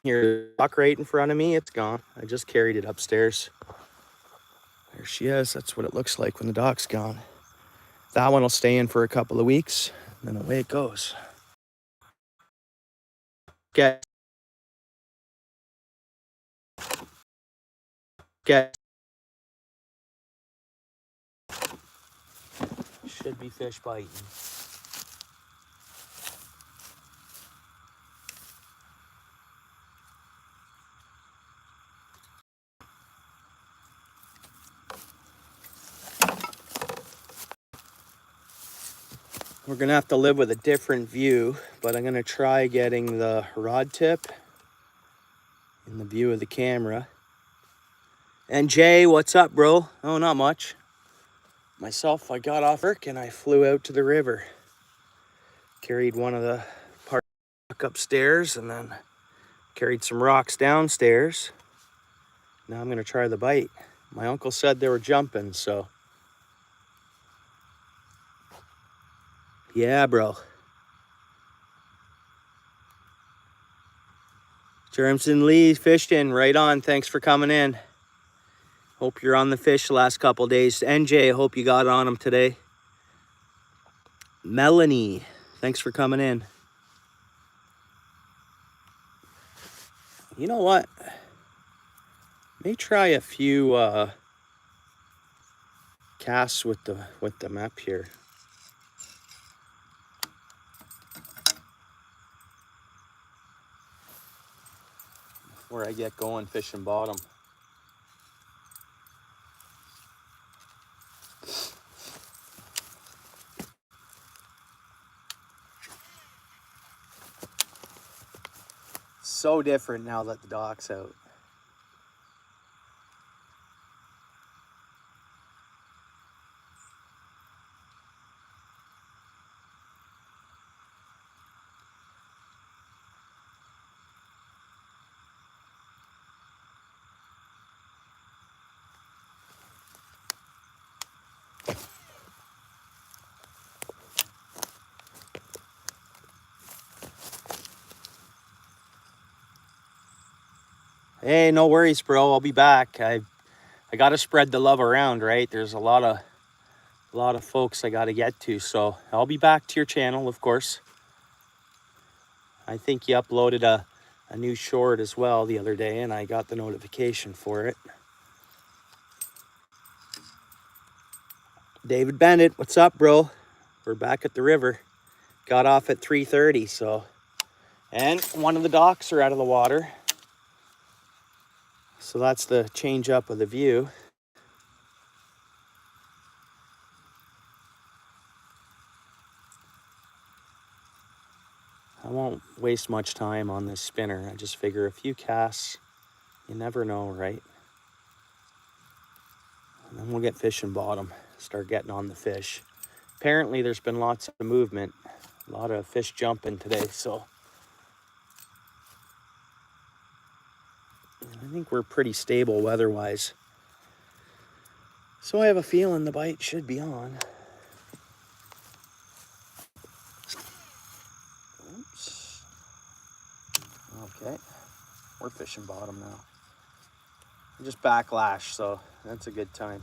Here, dock right in front of me, it's gone. I just carried it upstairs. There she is. That's what it looks like when the dock's gone. That one will stay in for a couple of weeks, and then away it goes. Get should be fish biting. We're gonna have to live with a different view, but I'm gonna try getting the rod tip in the view of the camera. And Jay, what's up, bro? Oh, not much. Myself, I got off work and I flew out to the river. Carried one of the parts upstairs and then carried some rocks downstairs. Now I'm gonna try the bite. My uncle said they were jumping, so. Yeah, bro. Jeremson Lee fishing, right on. Thanks for coming in. Hope you're on the fish the last couple days. NJ, I hope you got on them today. Melanie, thanks for coming in. You know what? May try a few casts with them up here. Before I get going fishing bottom. So different now that the dock's out. Hey, no worries, bro. I'll be back. I got to spread the love around, right? There's a lot of folks I got to get to, so I'll be back to your channel, of course. I think you uploaded a new short as well the other day, and I got the notification for it. David Bennett, what's up, bro? We're back at the river. Got off at 3:30, so. And one of the docks are out of the water. So that's the change up of the view. I won't waste much time on this spinner. I just figure a few casts, you never know, right? And then we'll get fishing bottom, start getting on the fish. Apparently there's been lots of movement, a lot of fish jumping today, so. I think we're pretty stable weather-wise. So I have a feeling the bite should be on. Oops. Okay, we're fishing bottom now. I just backlash, so that's a good time.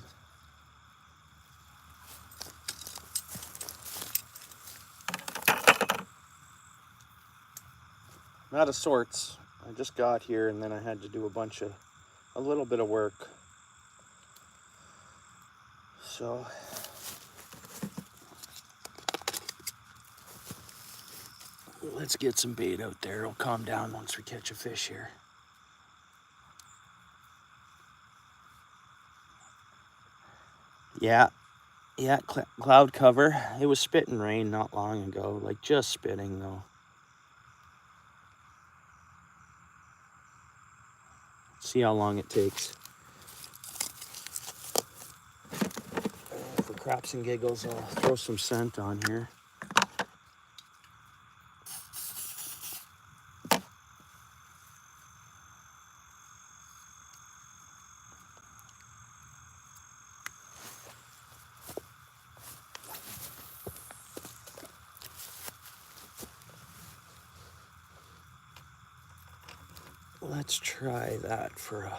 I'm out of sorts. I just got here and then I had to do a little bit of work. So let's get some bait out there. It'll calm down once we catch a fish here. Yeah, cloud cover. It was spitting rain not long ago, like just spitting though. See how long it takes. For craps and giggles, I'll throw some scent on here. let's try that for a...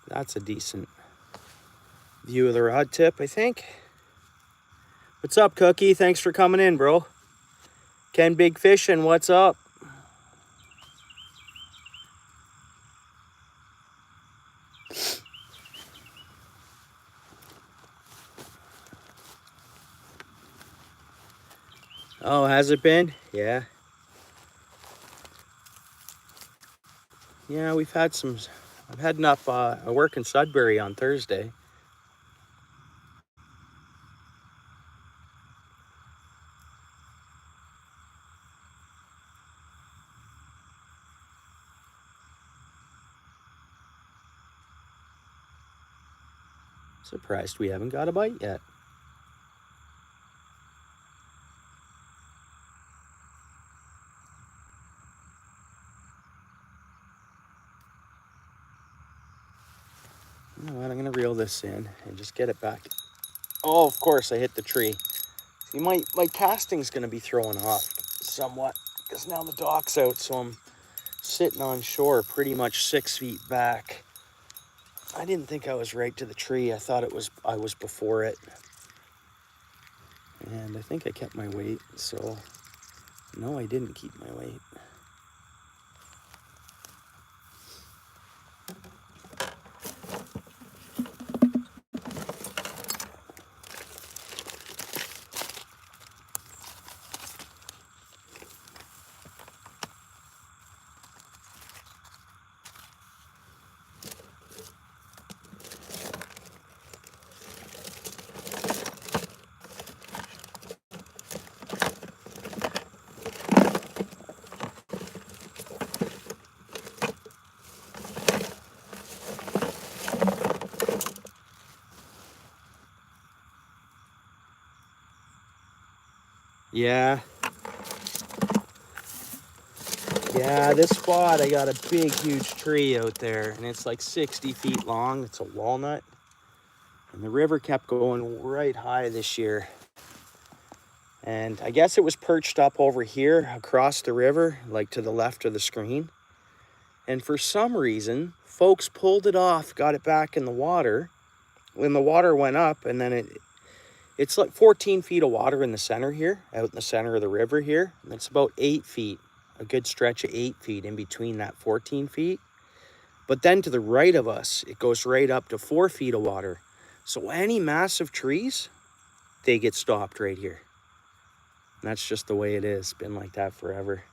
That's a decent view of the rod tip, I think. What's up, Cookie? Thanks for coming in, bro. Ken Big Fishing, what's up? Oh, has it been? Yeah. Yeah, we've had some... I'm heading up, I work in Sudbury on Thursday. Surprised we haven't got a bite yet. You know what, I'm gonna reel this in and just get it back. Oh, of course, I hit the tree. See, my casting's gonna be throwing off somewhat because now the dock's out, so I'm sitting on shore pretty much 6 feet back. I didn't think I was right to the tree. I thought I was before it. And I think I kept my weight, so no, I didn't keep my weight. Yeah. Yeah, this spot, I got a big, huge tree out there, and it's like 60 feet long. It's a walnut. And the river kept going right high this year. And I guess it was perched up over here across the river, like to the left of the screen. And for some reason, folks pulled it off, got it back in the water. When the water went up, and then it's like 14 feet of water in the center here, out in the center of the river here. And it's about 8 feet, a good stretch of 8 feet in between that 14 feet. But then to the right of us, it goes right up to 4 feet of water. So any massive trees, they get stopped right here. And that's just the way it is. It's been like that forever.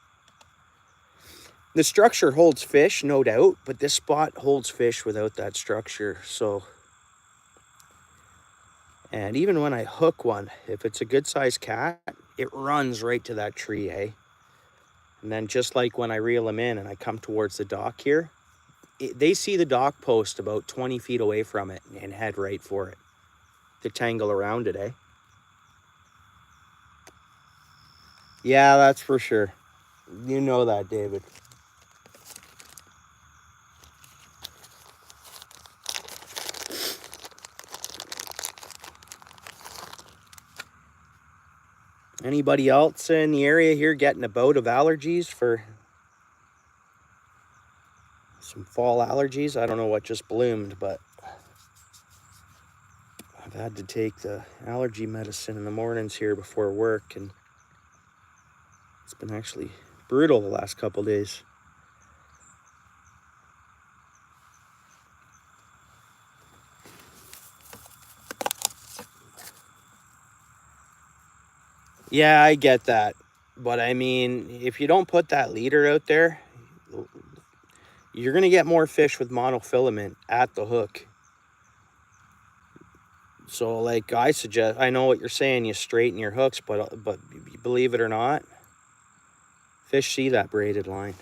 The structure holds fish, no doubt, but this spot holds fish without that structure. So, and even when I hook one, if it's a good sized cat, it runs right to that tree, eh? And then just like when I reel them in and I come towards the dock here, they see the dock post about 20 feet away from it and head right for it to tangle around it, eh? Yeah, that's for sure. You know that, David. Anybody else in the area here getting a bout of allergies for some fall allergies? I don't know what just bloomed, but I've had to take the allergy medicine in the mornings here before work, and it's been actually brutal the last couple days. Yeah, I get that. But I mean, if you don't put that leader out there, you're going to get more fish with monofilament at the hook. So like I suggest, I know what you're saying, you straighten your hooks, but believe it or not, fish see that braided line.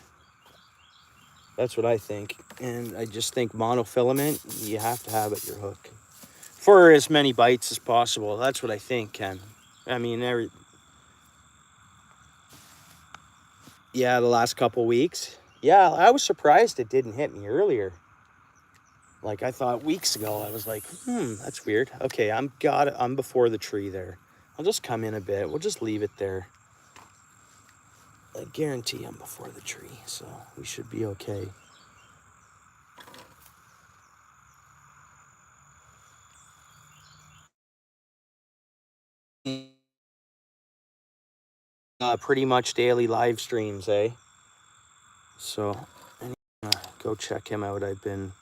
That's what I think. And I just think monofilament, you have to have at your hook. for as many bites as possible. That's what I think, Ken. I mean, yeah, the last couple weeks. Yeah, I was surprised it didn't hit me earlier. Like I thought weeks ago, I was like, that's weird. Okay, I'm before the tree there. I'll just come in a bit. We'll just leave it there. I guarantee I'm before the tree, so we should be okay. Pretty much daily live streams, eh? So, go check him out. I've been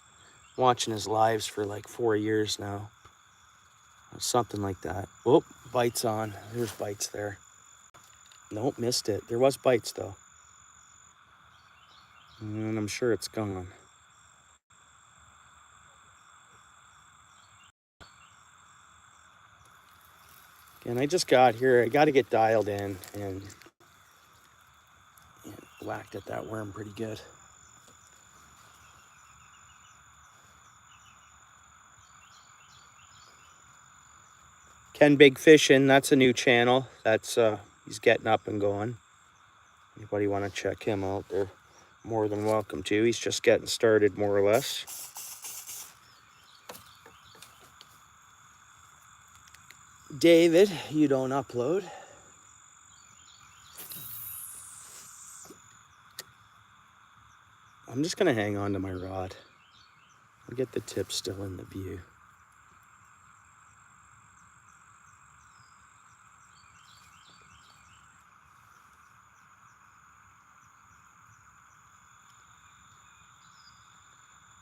watching his lives for like 4 years now. Or something like that. Oh, bites on. There's bites there. Nope, missed it. There was bites though. And I'm sure it's gone. And I just got here. I got to get dialed in and whacked at that worm pretty good. Ken Big Fishin', that's a new channel. That's he's getting up and going. Anybody want to check him out? They're more than welcome to. He's just getting started, more or less. David, you don't upload. I'm just gonna hang on to my rod. I'll get the tip still in the view.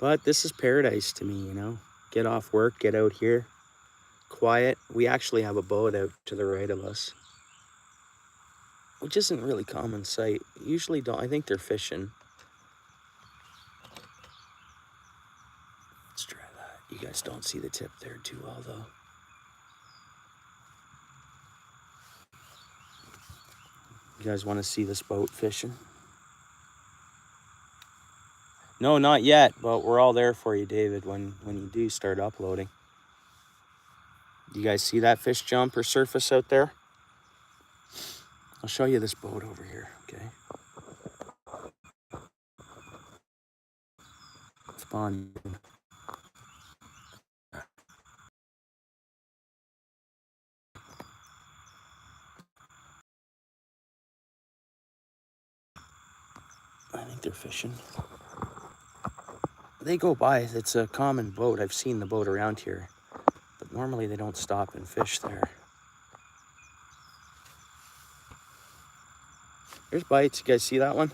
But this is paradise to me, you know. Get off work, get out here. Quiet. We actually have a boat out to the right of us, which isn't really common sight. Usually don't. I think they're fishing. Let's try that. You guys don't see the tip there too well though. You guys want to see this boat fishing? No, not yet, but we're all there for you, David, when you do start uploading. You guys see that fish jump or surface out there? I'll show you this boat over here, okay? Spawn. I think they're fishing. They go by. It's a common boat. I've seen the boat around here, but normally they don't stop and fish there. There's bites. You guys see that one?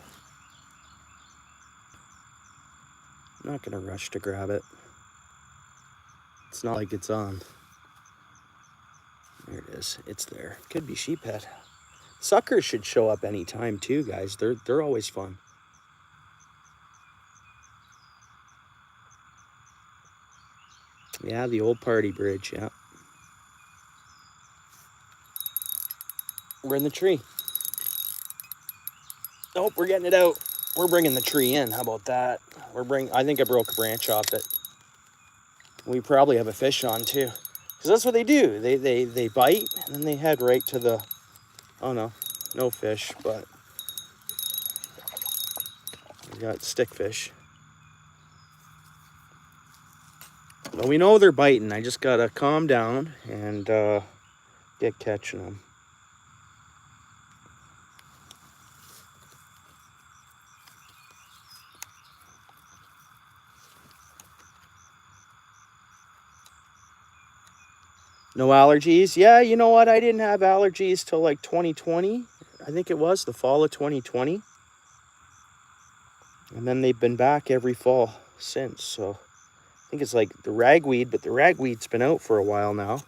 I'm not gonna rush to grab it. It's not like it's on. There it is. It's there. Could be sheephead. Suckers should show up anytime too, guys. They're always fun. Yeah, the old party bridge, yeah. We're in the tree. Nope, we're getting it out. We're bringing the tree in. How about that? I think I broke a branch off it. We probably have a fish on too. Because that's what they do. They bite and then they head right to the... Oh no, no fish, but... We got stickfish. Well, we know they're biting. I just gotta calm down and get catching them. No allergies? Yeah, you know what? I didn't have allergies till like 2020. I think it was the fall of 2020. And then they've been back every fall since. So I think it's like the ragweed, but the ragweed's been out for a while now.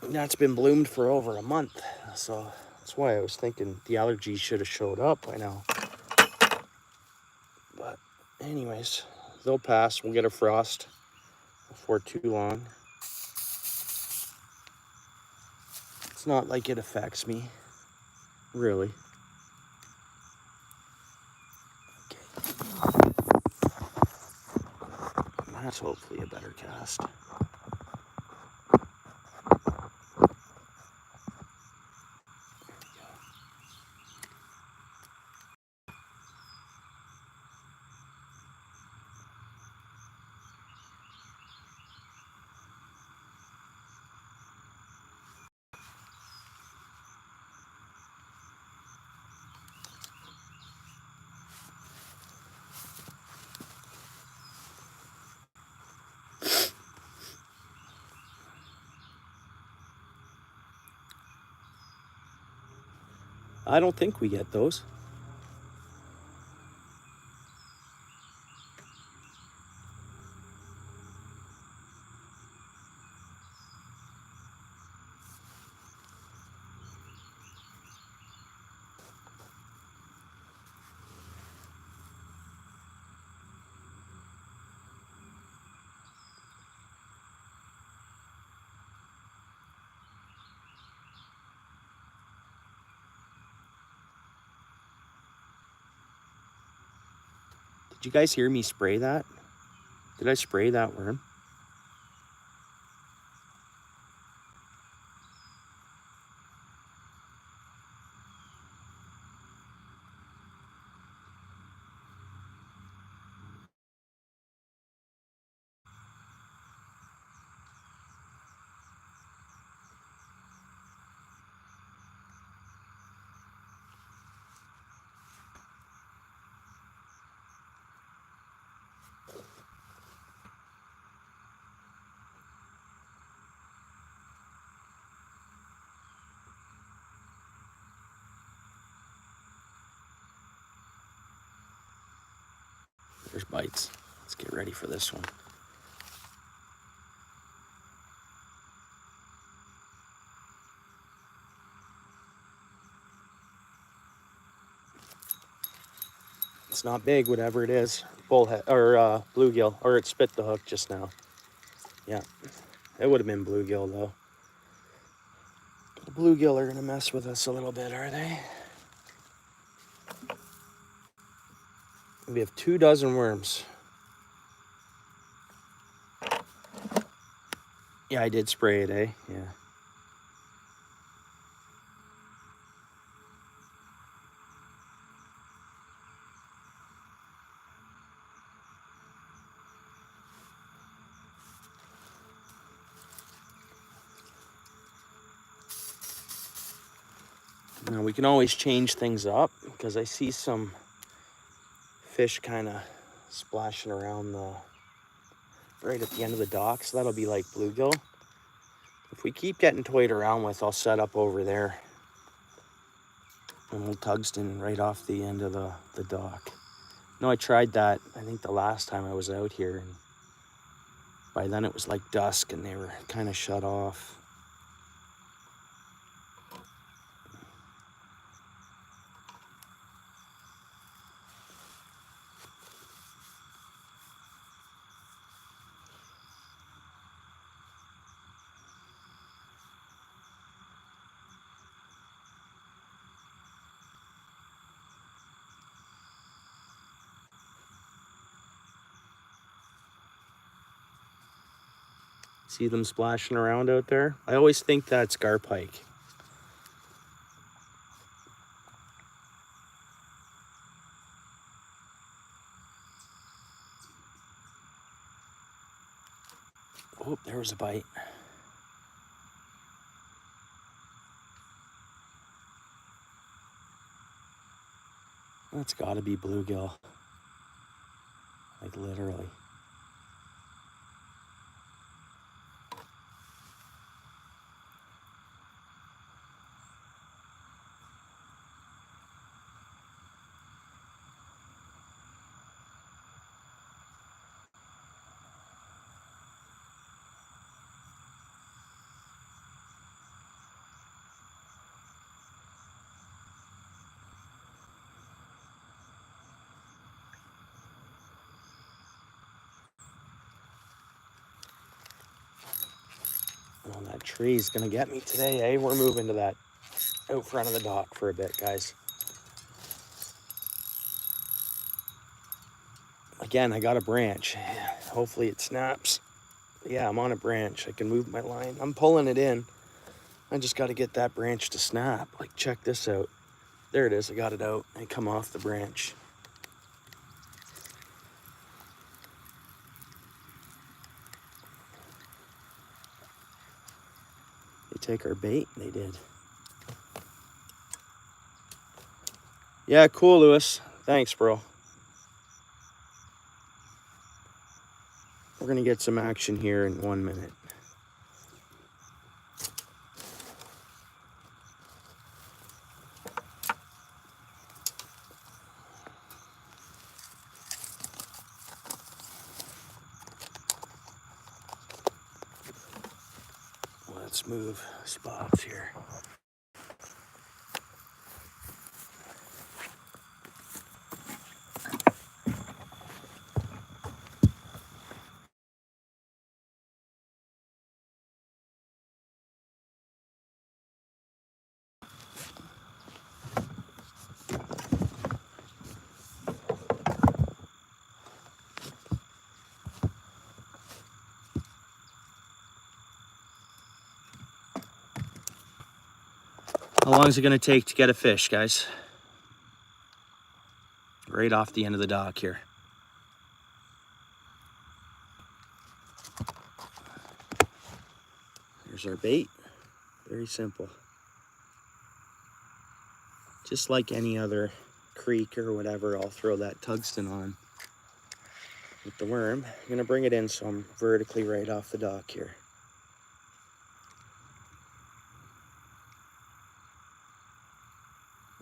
And that's been bloomed for over a month. So that's why I was thinking the allergies should have showed up by now. But anyways, they'll pass. We'll get a frost before too long. It's not like it affects me, really. Okay. That's hopefully a better cast. I don't think we get those. Did you guys hear me spray that? Did I spray that worm? There's bites. Let's get ready for this one. It's not big, whatever it is. Bullhead or bluegill, or it spit the hook just now. Yeah, it would have been bluegill though. The bluegill are gonna mess with us a little bit, are they? We have 2 dozen worms. Yeah, I did spray it, eh? Yeah. Now we can always change things up because I see some fish kind of splashing around right at the end of the dock, so that'll be like bluegill. If we keep getting toyed around with, I'll set up over there. An old tungsten right off the end of the dock. No, I tried that, I think the last time I was out here, and by then it was like dusk and they were kind of shut off. See them splashing around out there? I always think that's garpike. Oh, there was a bite. That's gotta be bluegill. Like literally. Oh, that tree's gonna get me today, eh? We're moving to that out front of the dock for a bit, guys. Again, I got a branch. Hopefully it snaps. Yeah, I'm on a branch. I can move my line. I'm pulling it in. I just got to get that branch to snap. Like, check this out. There it is. I got it out and come off the branch. They take our bait? They did. Yeah, cool, Lewis. Thanks, bro. We're going to get some action here in 1 minute. Let's move spots here. How long is it going to take to get a fish, guys? Right off the end of the dock here. Here's our bait. Very simple. Just like any other creek or whatever, I'll throw that tungsten on with the worm. I'm going to bring it in so I'm vertically right off the dock here.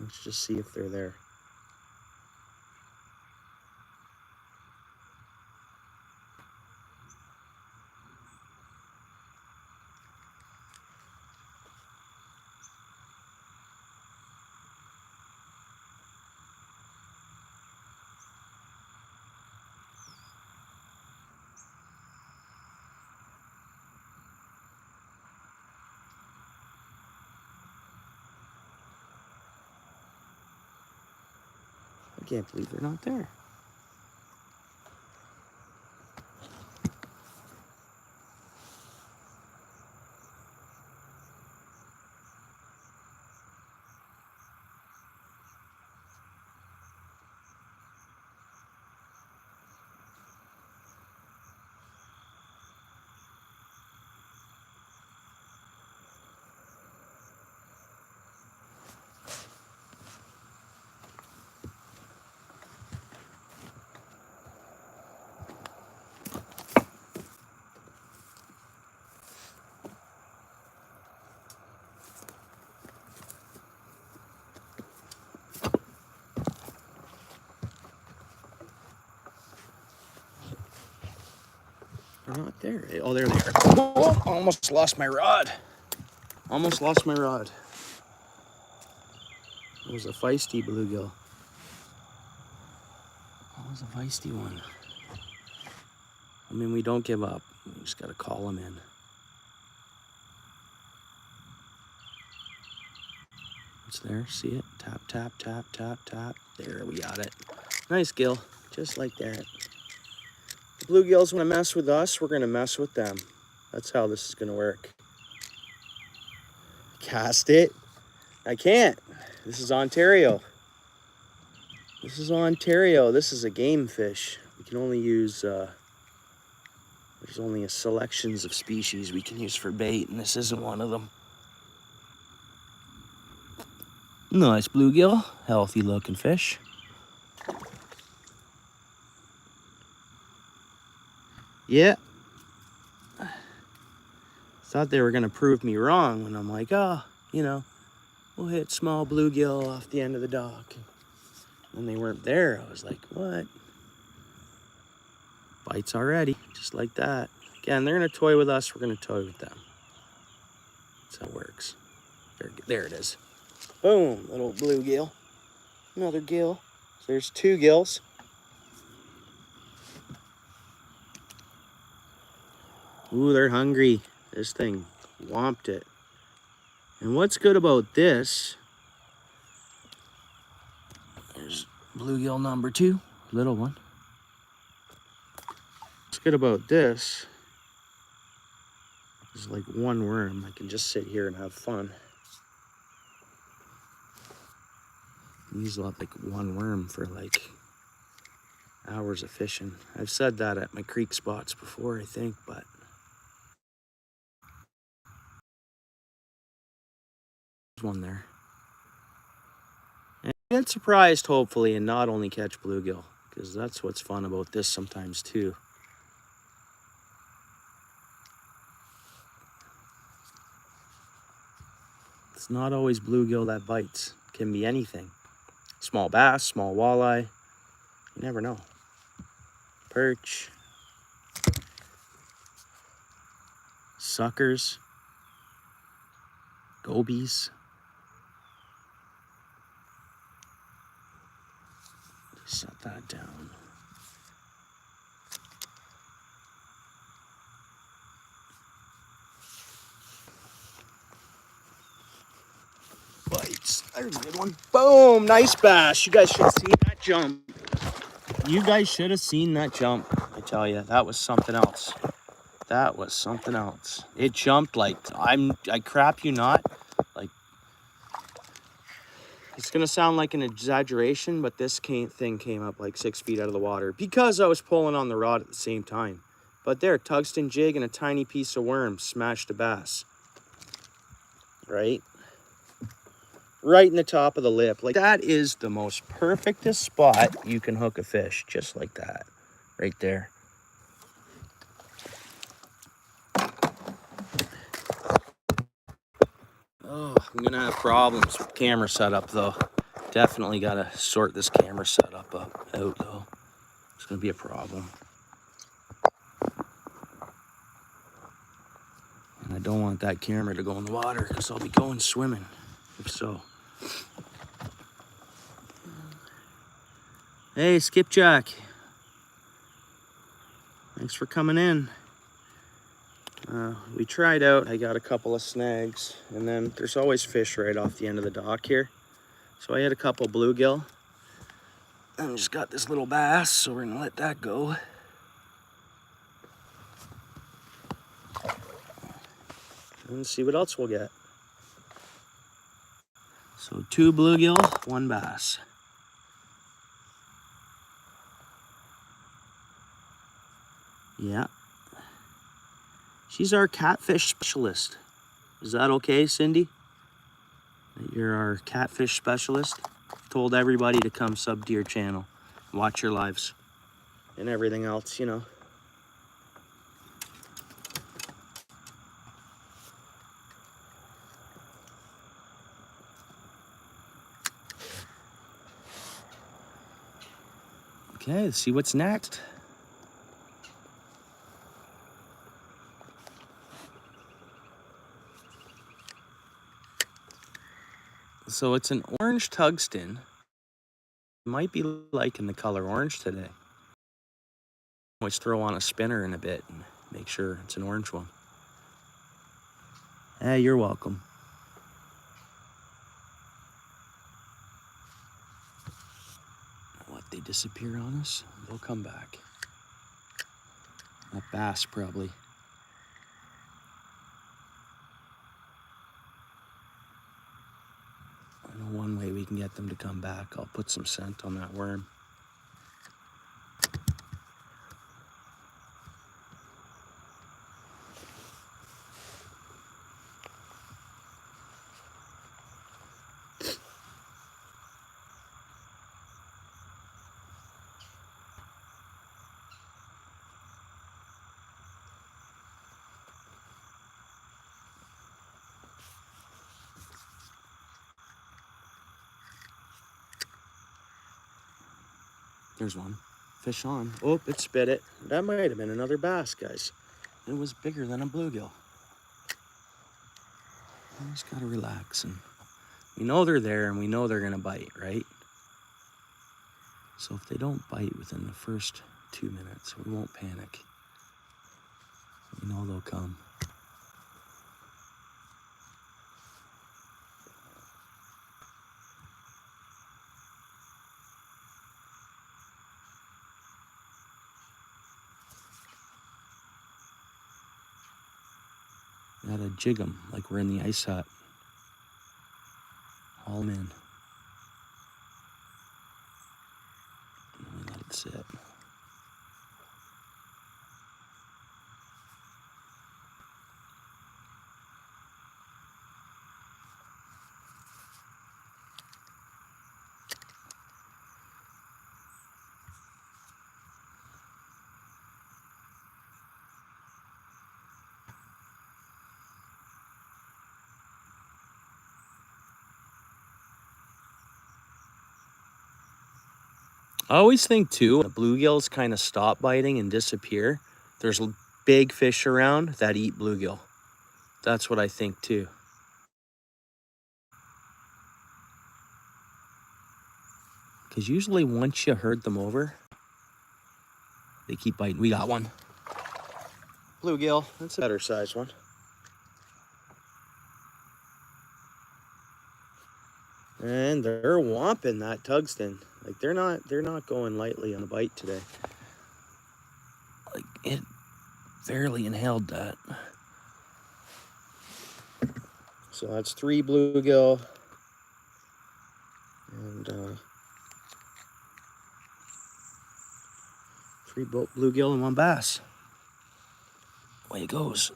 Let's just see if they're there. I can't believe they're not there. They're not there. Oh, there they are. Oh, almost lost my rod. Almost lost my rod. It was a feisty bluegill. That was a feisty one. I mean, we don't give up. We just got to call them in. It's there. See it? Tap, tap, tap, tap, tap. There, we got it. Nice gill. Just like that. The bluegills want to mess with us, we're going to mess with them. That's how this is going to work. Cast it. I can't. This is Ontario. This is Ontario. This is a game fish. We can only use, there's only a selections of species we can use for bait, and this isn't one of them. Nice bluegill. Healthy looking fish. Yeah. Thought they were going to prove me wrong when I'm like, oh, you know, we'll hit small bluegill off the end of the dock. And they weren't there. I was like, what? Bites already, just like that. Again, they're going to toy with us. We're going to toy with them. That's how it works. There it is. Boom, little bluegill. Another gill. So there's 2 gills. Ooh, they're hungry. This thing whomped it. And what's good about this, there's bluegill number 2, little one. good about this is like one worm. I can just sit here and have fun. These will have like one worm for like hours of fishing. I've said that at my creek spots before, I think, but there's one there. And get surprised, hopefully, and not only catch bluegill, because that's what's fun about this sometimes too. It's not always bluegill that bites. It can be anything. Small bass, small walleye. You never know. Perch. Suckers. Gobies. Set that down. Bites. There's a good one. Boom! Nice bass. You guys should have seen that jump. You guys should have seen that jump. I tell you, that was something else. That was something else. It jumped like I crap you not. Like, it's gonna sound like an exaggeration, but this thing came up like 6 feet out of the water because I was pulling on the rod at the same time. But there, tungsten jig and a tiny piece of worm smashed a bass. Right? Right in the top of the lip. Like, that is the most perfectest spot you can hook a fish, just like that. Right there. Oh, I'm gonna have problems with camera setup though. Definitely gotta sort this camera setup out though. It's gonna be a problem. And I don't want that camera to go in the water because I'll be going swimming, if so. Hey, Skipjack. Thanks for coming in. We tried out, I got a couple of snags, and then there's always fish right off the end of the dock here. So I had a couple bluegill, and just got this little bass, so we're gonna let that go. And see what else we'll get. So 2 bluegill, 1 bass. Yeah. She's our catfish specialist. Is that okay, Cindy? You're our catfish specialist? Told everybody to come sub to your channel, watch your lives, and everything else, you know. Okay, let's see what's next. So it's an orange tungsten. Might be liking the color orange today. Always throw on a spinner in a bit and make sure it's an orange one. Hey, you're welcome. Let they disappear on us. They'll come back. That bass probably. I know one way we can get them to come back. I'll put some scent on that worm. There's one. Fish on. Oh, it spit it. That might have been another bass, guys. It was bigger than a bluegill. You just gotta relax, and we know they're there and we know they're gonna bite, right? So if they don't bite within the first 2 minutes, we won't panic. We know they'll come. Gotta jig them like we're in the ice hut. Haul them in. And let it sit. I always think too, the bluegills kind of stop biting and disappear. There's big fish around that eat bluegill. That's what I think too. Because usually once you herd them over, they keep biting. We got one. Bluegill, that's a better size one. And they're whomping that tungsten. Like they're not going lightly on the bite today. Like it barely inhaled that. So that's 3 bluegill and 3 bluegill and 1 bass. Away it goes.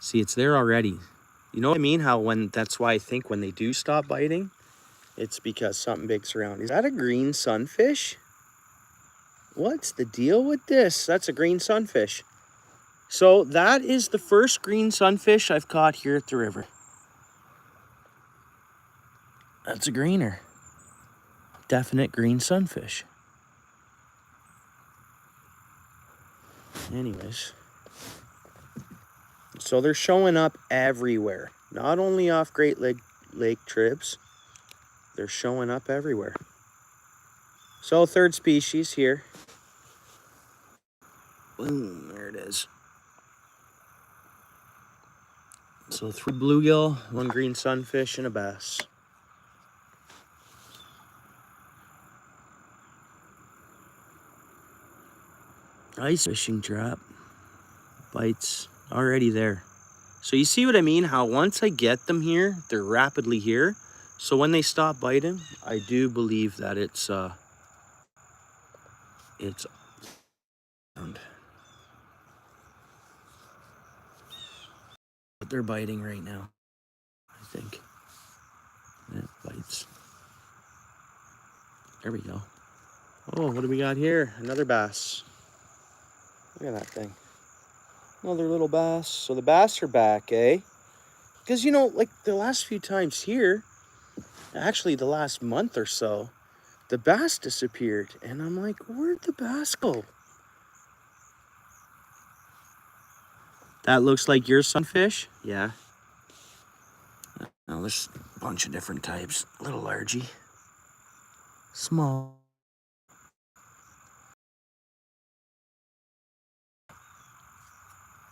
See, it's there already. You know what I mean? That's why I think when they do stop biting, it's because something big's around. Is that a green sunfish? What's the deal with this? That's a green sunfish. So that is the first green sunfish I've caught here at the river. That's a greener. Definite green sunfish. Anyways. So they're showing up everywhere. Not only off Great Lake trips, they're showing up everywhere. So 3rd species here. Boom, there it is. So 3 bluegill, 1 green sunfish, and a bass. Ice fishing trap. Bites already there. So you see what I mean? How once I get them here, they're rapidly here. So when they stop biting, I do believe that it's but they're biting right now, I think. It bites. There we go. Oh, what do we got here? Another bass. Look at that thing. Another little bass. So the bass are back, eh? Because, you know, like the last few times here, actually the last month or so, the bass disappeared. And I'm like, where'd the bass go? That looks like your sunfish? Yeah. Now there's a bunch of different types. Little largy. Small.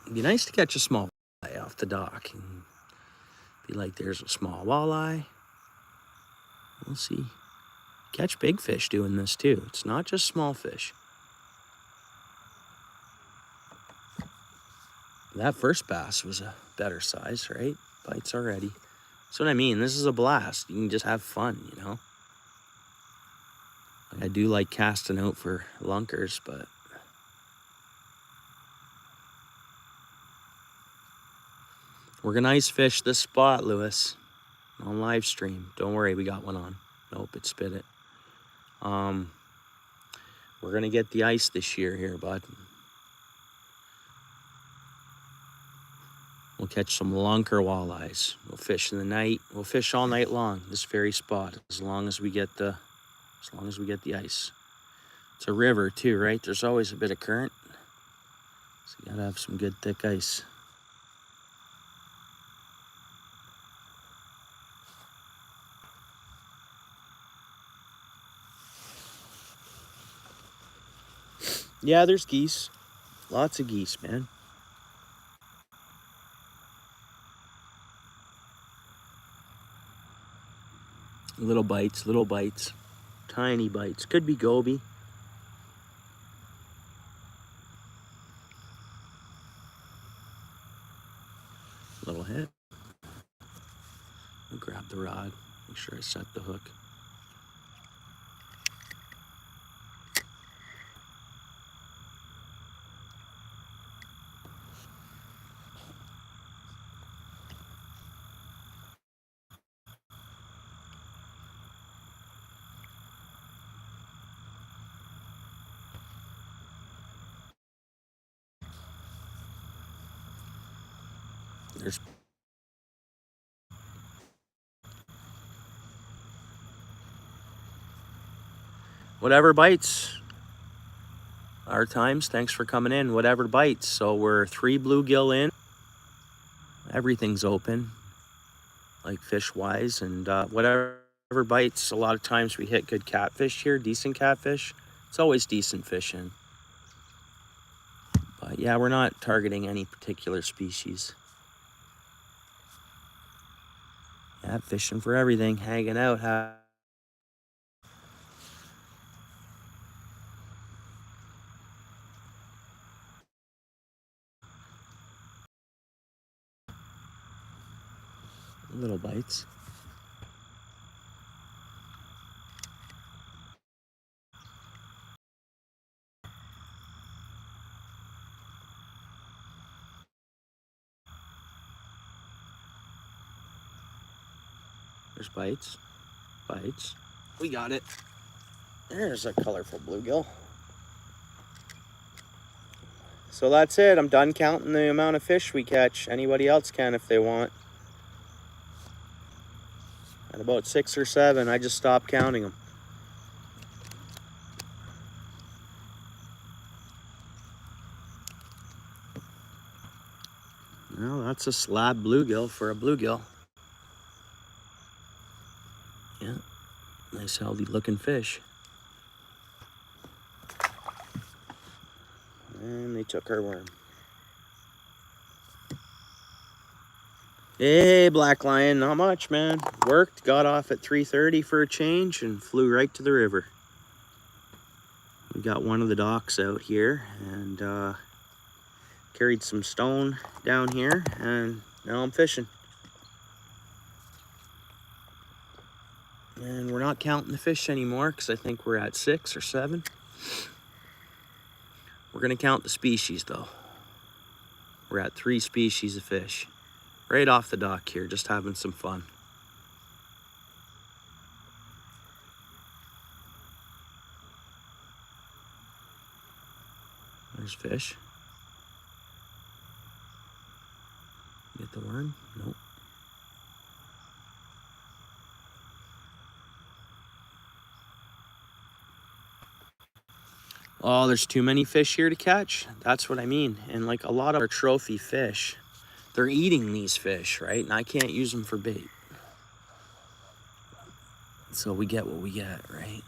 It'd be nice to catch a small walleye off the dock and be like, there's a small walleye. We'll see. Catch big fish doing this too. It's not just small fish. That first bass was a better size, right? Bites already. That's what I mean. This is a blast. You can just have fun, you know? I do like casting out for lunkers, but we're gonna ice fish this spot, Lewis, on live stream. Don't worry, we got one on. Nope, it spit it. We're gonna get the ice this year here, bud. We'll catch some lunker walleyes. We'll fish in the night. We'll fish all night long, this very spot, as long as we get the ice. It's a river too, right? There's always a bit of current. So you gotta have some good thick ice. Yeah, there's geese. Lots of geese, man. Little bites, little bites. Tiny bites. Could be goby. Little hit. I'll grab the rod. Make sure I set the hook. There's whatever bites. Our times. Thanks for coming in. Whatever bites. So we're 3 bluegill in. Everything's open, like fish wise, and whatever bites. A lot of times we hit good catfish here, decent catfish. It's always decent fishing. But yeah, we're not targeting any particular species. Yeah, fishing for everything, hanging out. Little bites. There's bites. Bites. We got it. There's a colorful bluegill. So that's it. I'm done counting the amount of fish we catch. Anybody else can if they want. At about 6 or 7, I just stopped counting them. Well, that's a slab bluegill for a bluegill. Yeah, nice healthy looking fish. And they took our worm. Hey, black lion, not much, man. Worked, got off at 3:30 for a change and flew right to the river. We got one of the docks out here and carried some stone down here, and now I'm fishing. And we're not counting the fish anymore because I think we're at 6 or 7. We're gonna count the species though. We're at 3 species of fish. Right off the dock here, just having some fun. There's fish. Get the worm? Nope. Oh, there's too many fish here to catch. That's what I mean. And like a lot of our trophy fish, they're eating these fish, right? And I can't use them for bait. So we get what we get, right?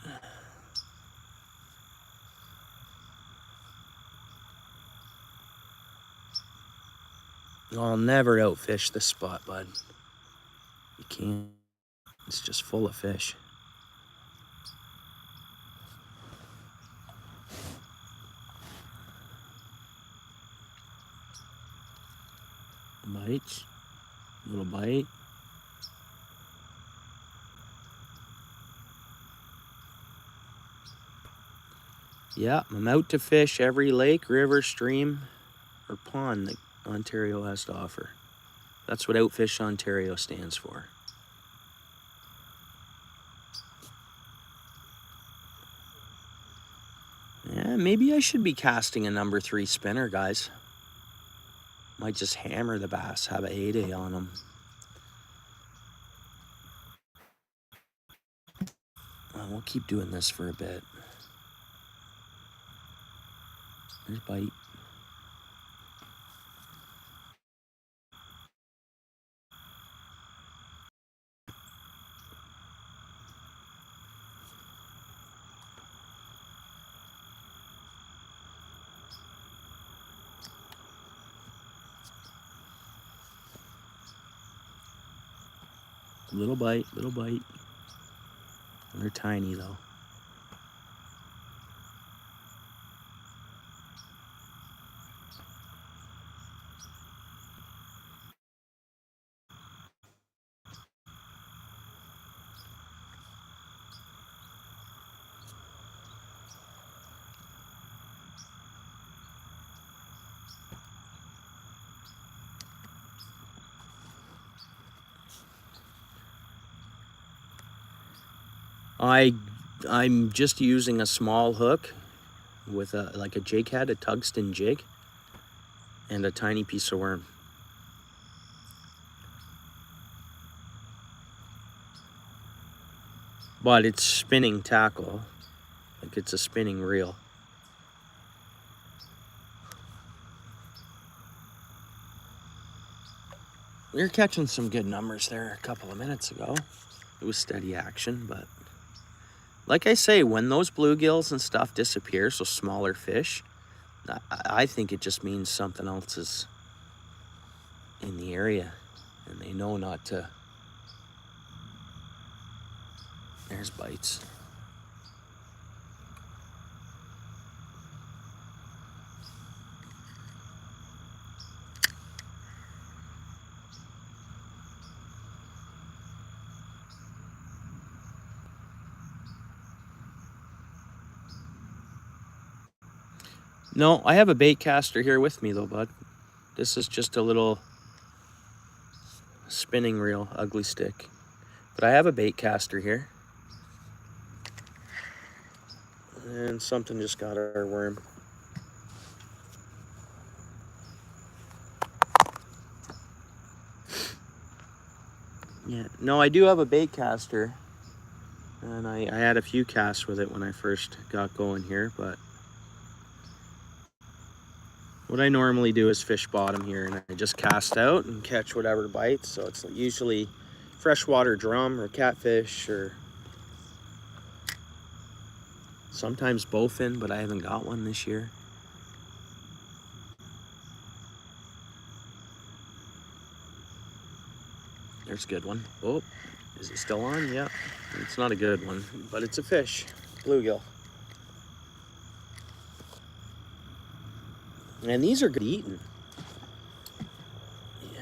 I'll never outfish this spot, bud. You can't. It's just full of fish. Bites. Little bite. Yeah, I'm out to fish every lake, river, stream, or pond that Ontario has to offer. That's what OUTFISH Ontario stands for. Yeah, maybe I should be casting a number 3 spinner, guys. Might just hammer the bass, have a heyday on them. We'll keep doing this for a bit. There's bite. Little bite, little bite. They're tiny though. I'm just using a small hook with like a jig head, a tungsten jig, and a tiny piece of worm. But it's spinning tackle, like it's a spinning reel. We were catching some good numbers there a couple of minutes ago. It was steady action, but like I say, when those bluegills and stuff disappear, so smaller fish, I think it just means something else is in the area and they know not to. There's bites. No, I have a bait caster here with me though, bud. This is just a little spinning reel, ugly stick. But I have a bait caster here. And something just got our worm. Yeah, no, I do have a bait caster. And I had a few casts with it when I first got going here, but what I normally do is fish bottom here and I just cast out and catch whatever bites. So it's usually freshwater drum or catfish or sometimes bowfin, but I haven't got one this year. There's a good one. Oh, is it still on? Yeah, it's not a good one, but it's a fish, bluegill. And these are good eating. Yeah.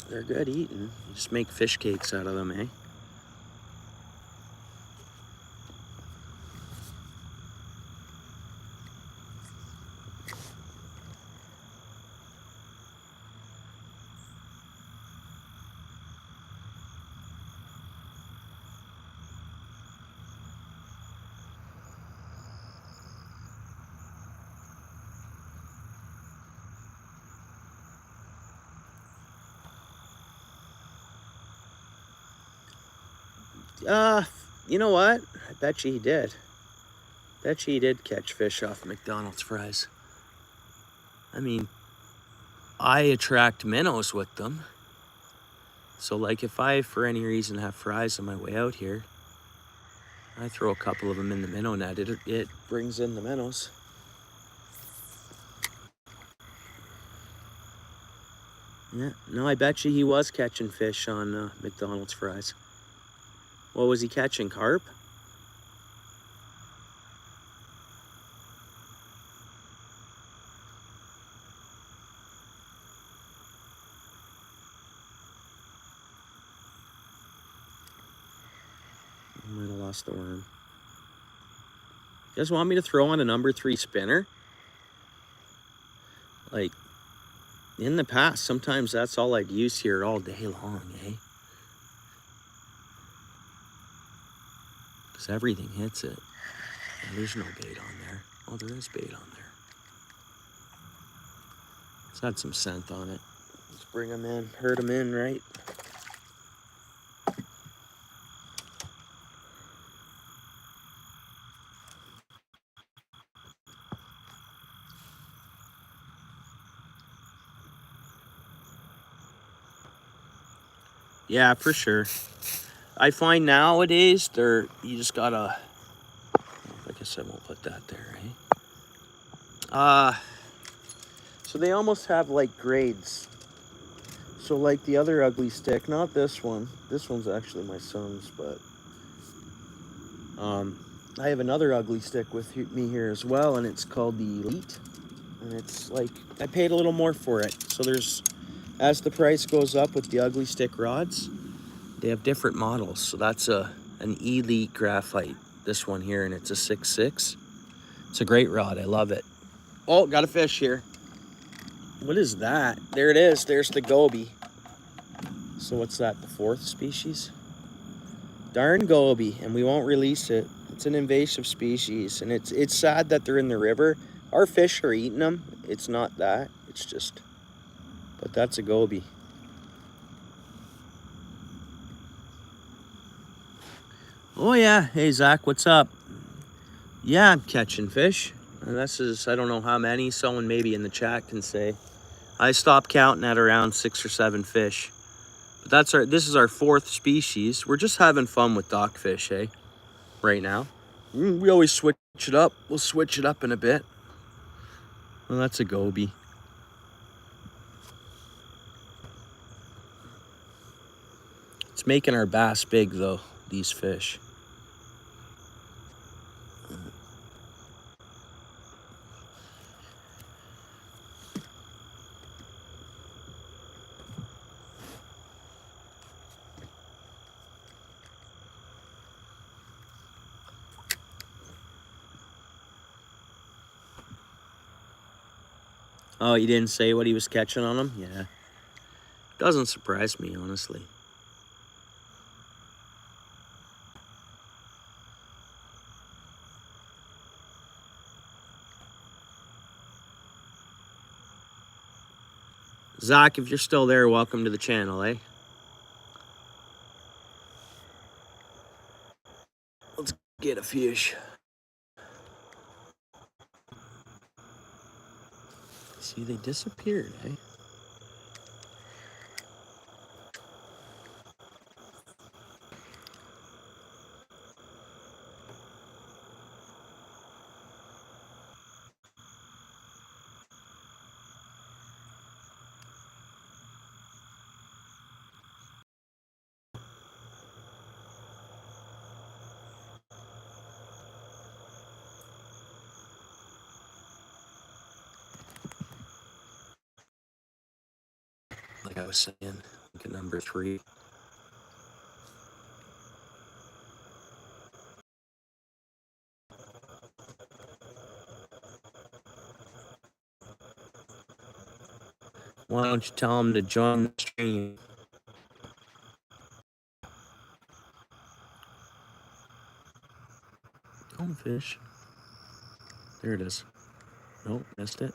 They're good eating. You just make fish cakes out of them, eh? You know what? I bet you he did. Bet you he did catch fish off McDonald's fries. I mean, I attract minnows with them. So like if I, for any reason, have fries on my way out here, I throw a couple of them in the minnow net. It brings in the minnows. Yeah, no, I bet you he was catching fish on McDonald's fries. What was he catching, carp? I might have lost the worm. You guys want me to throw on a number 3 spinner? Like, in the past, sometimes that's all I'd use here all day long, eh? Because everything hits it. And there's no bait on there. Oh, there is bait on there. It's had some scent on it. Let's bring them in, herd them in, right? Yeah, for sure. I find nowadays you just gotta, I guess I won't put that there, eh? So they almost have like grades. So like the other ugly stick, not this one. This one's actually my son's, but I have another ugly stick with me here as well, and it's called the Elite. And it's like, I paid a little more for it. So there's, as the price goes up with the ugly stick rods, they have different models. So that's an Elite graphite, this one here, and it's a 6.6. It's a great rod, I love it. Oh, got a fish here. What is that? There it is, there's the goby. So what's that, the 4th species? Darn goby, and we won't release it. It's an invasive species, and it's sad that they're in the river. Our fish are eating them. It's not that, it's just, but that's a goby. Oh yeah, hey Zach, what's up? Yeah, I'm catching fish. And this is, I don't know how many, someone maybe in the chat can say. I stopped counting at around 6 or 7 fish. But this is our 4th species. We're just having fun with dockfish, eh? Right now. We always switch it up. We'll switch it up in a bit. Well, that's a goby. It's making our bass big though, these fish. Oh, you didn't say what he was catching on them? Yeah. Doesn't surprise me, honestly. Zach, if you're still there, welcome to the channel, eh? Let's get a fish. See, they disappeared, eh? Like I was saying, look at number 3. Why don't you tell him to join the stream? Don't fish. There it is. Nope, missed it.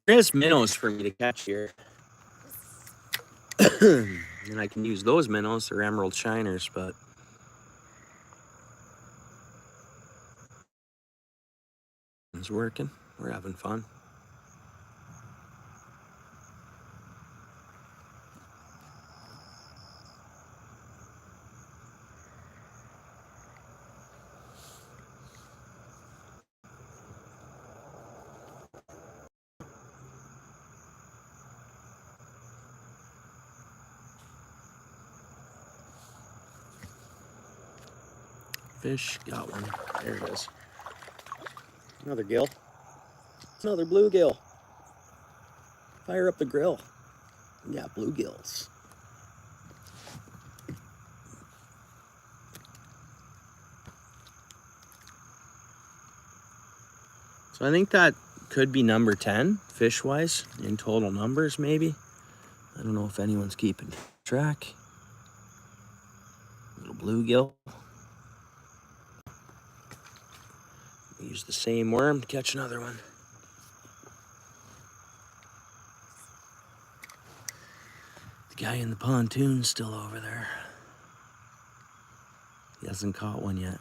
There's minnows for me to catch here. And I can use those minnows, they're emerald shiners, but it's working. We're having fun. Fish, got one. There it is. Another gill. Another bluegill. Fire up the grill. We got bluegills. So I think that could be number 10, fish-wise, in total numbers, maybe. I don't know if anyone's keeping track. Little bluegill. Use the same worm to catch another one. The guy in the pontoon's still over there. He hasn't caught one yet.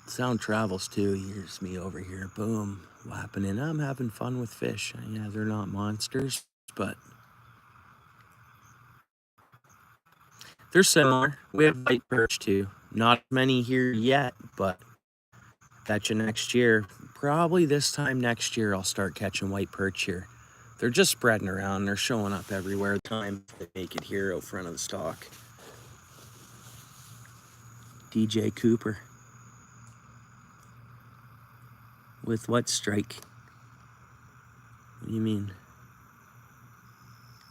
Sound travels too. He hears me over here, boom, lapping in. I'm having fun with fish. Yeah, they're not monsters, but they're similar. We have white perch too. Not many here yet, but catching next year. Probably this time next year I'll start catching white perch here. They're just spreading around. They're showing up everywhere. Time they make it here out front of the stock. DJ Cooper. With what strike? What do you mean?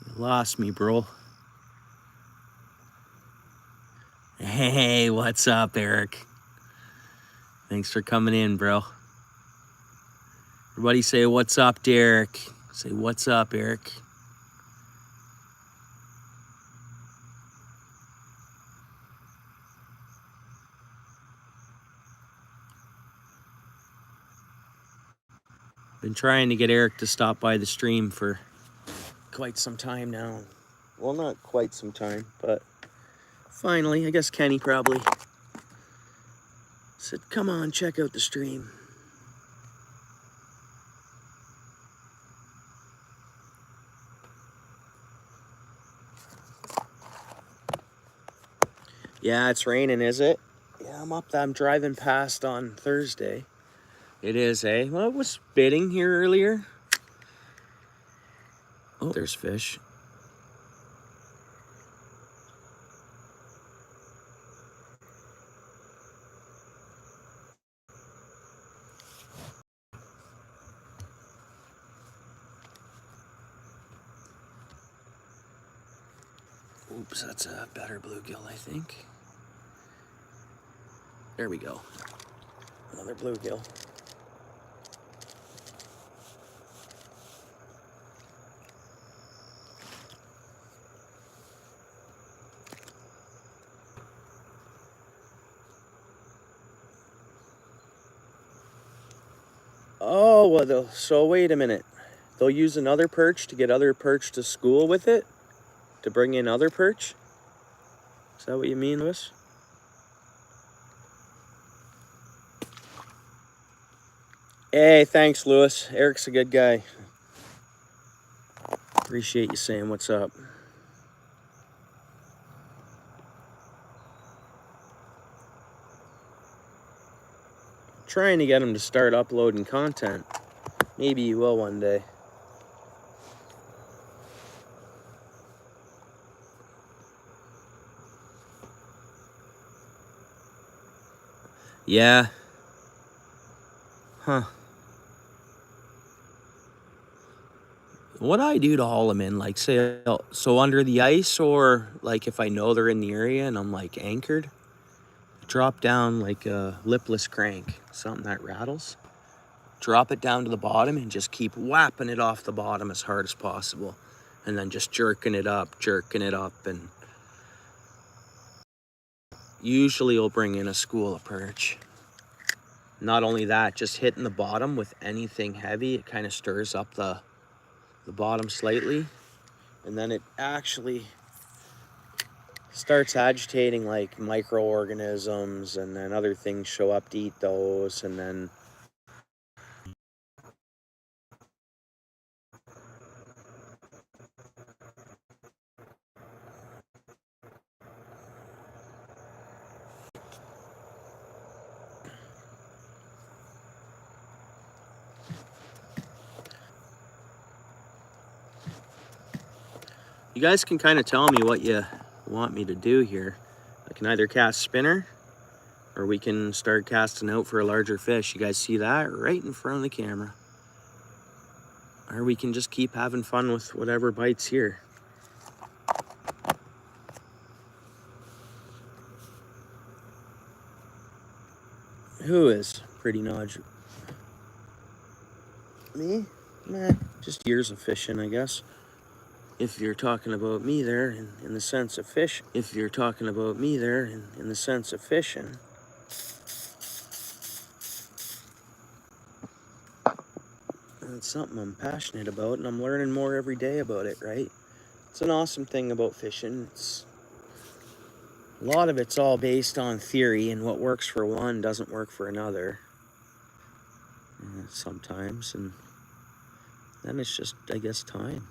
You lost me, bro. Hey, what's up, Eric? Thanks for coming in, bro. Everybody say, what's up, Derek? Say, what's up, Eric? Been trying to get Eric to stop by the stream for quite some time now. Well, not quite some time, but finally, I guess Kenny probably said, come on, check out the stream. Yeah, it's raining, is it? Yeah, I'm driving past on Thursday. It is, eh? Well, it was spitting here earlier. Oh, there's fish. Oops, that's a better bluegill, I think. There we go. Another bluegill. Oh, well, so wait a minute. They'll use another perch to get other perch to school with it? To bring in other perch? Is that what you mean, Lewis? Hey, thanks, Lewis. Eric's a good guy. Appreciate you saying what's up. Trying to get him to start uploading content. Maybe he will one day. Yeah. Huh. What I do to haul them in, like say, so under the ice, or like if I know they're in the area and I'm like anchored, drop down like a lipless crank, something that rattles. Drop it down to the bottom and just keep whapping it off the bottom as hard as possible. And then just jerking it up, and usually you'll bring in a school of perch. Not only that, just hitting the bottom with anything heavy, it kind of stirs up the bottom slightly, and then it actually starts agitating like microorganisms, and then other things show up to eat those, and then you guys can kind of tell me what you want me to do here. I can either cast spinner, or we can start casting out for a larger fish. You guys see that right in front of the camera. Or we can just keep having fun with whatever bites here. Who is pretty nodge? Me? Nah, just years of fishing, I guess. If you're talking about me there in the sense of fish. If you're talking about me there in the sense of fishing. It's something I'm passionate about, and I'm learning more every day about it, right? It's an awesome thing about fishing. A lot of it's all based on theory, and what works for one doesn't work for another. Sometimes, and then it's just, I guess, time.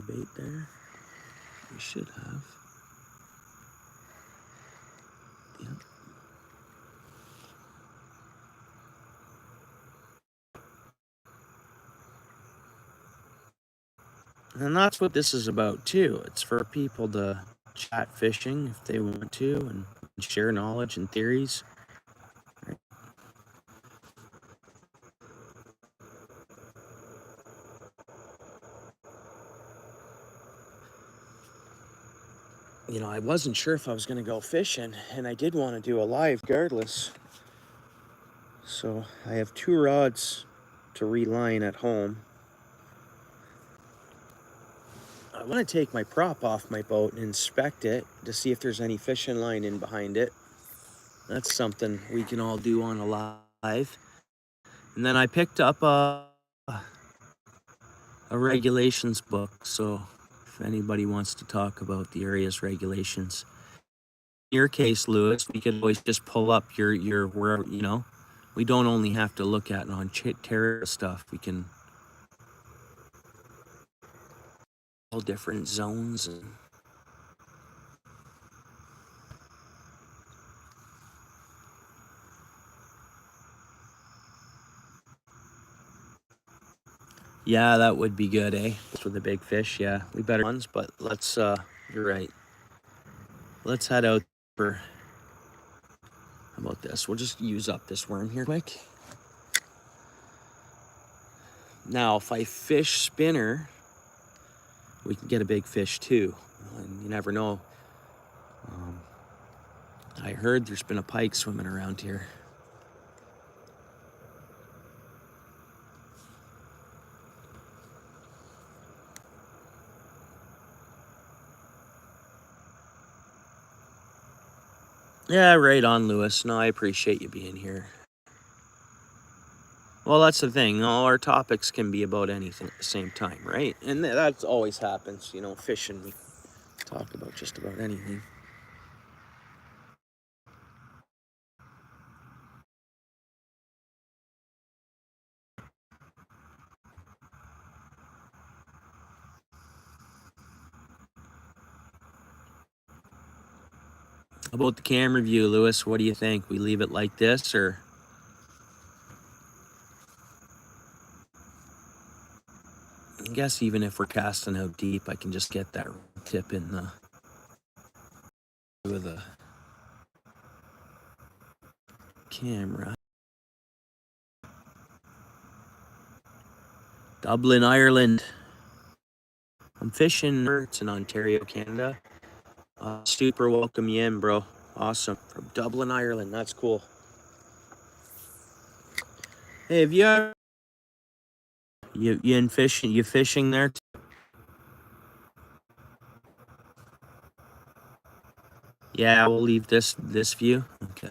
bait there? We should have. Yep. And that's what this is about too. It's for people to chat fishing if they want to and share knowledge and theories. You know, I wasn't sure if I was going to go fishing, and I did want to do a live regardless. So I have 2 rods to reline at home. I want to take my prop off my boat and inspect it to see if there's any fishing line in behind it. That's something we can all do on a live. And then I picked up a regulations book, so if anybody wants to talk about the area's regulations. In your case, Lewis, we could always just pull up your wherever, you know. We don't only have to look at Ontario stuff. We can all different zones and yeah, that would be good, eh? For the big fish, yeah. We better ones, but let's you're right. Let's head out for, how about this? We'll just use up this worm here quick. Now, if I fish spinner, we can get a big fish too. And you never know. I heard there's been a pike swimming around here. Yeah, right on, Lewis. No, I appreciate you being here. Well, that's the thing. All our topics can be about anything at the same time, right? And that always happens, you know, fishing. We talk about just about anything. About the camera view, Lewis, what do you think? We leave it like this, or? I guess even if we're casting out deep, I can just get that tip in the with a camera. Dublin, Ireland. I'm fishing. It's in Ontario, Canada. Super welcome you in, bro. Awesome. From Dublin, Ireland. That's cool. Hey, have you ever you in fishing? You fishing there? Yeah, we'll leave this view. Okay.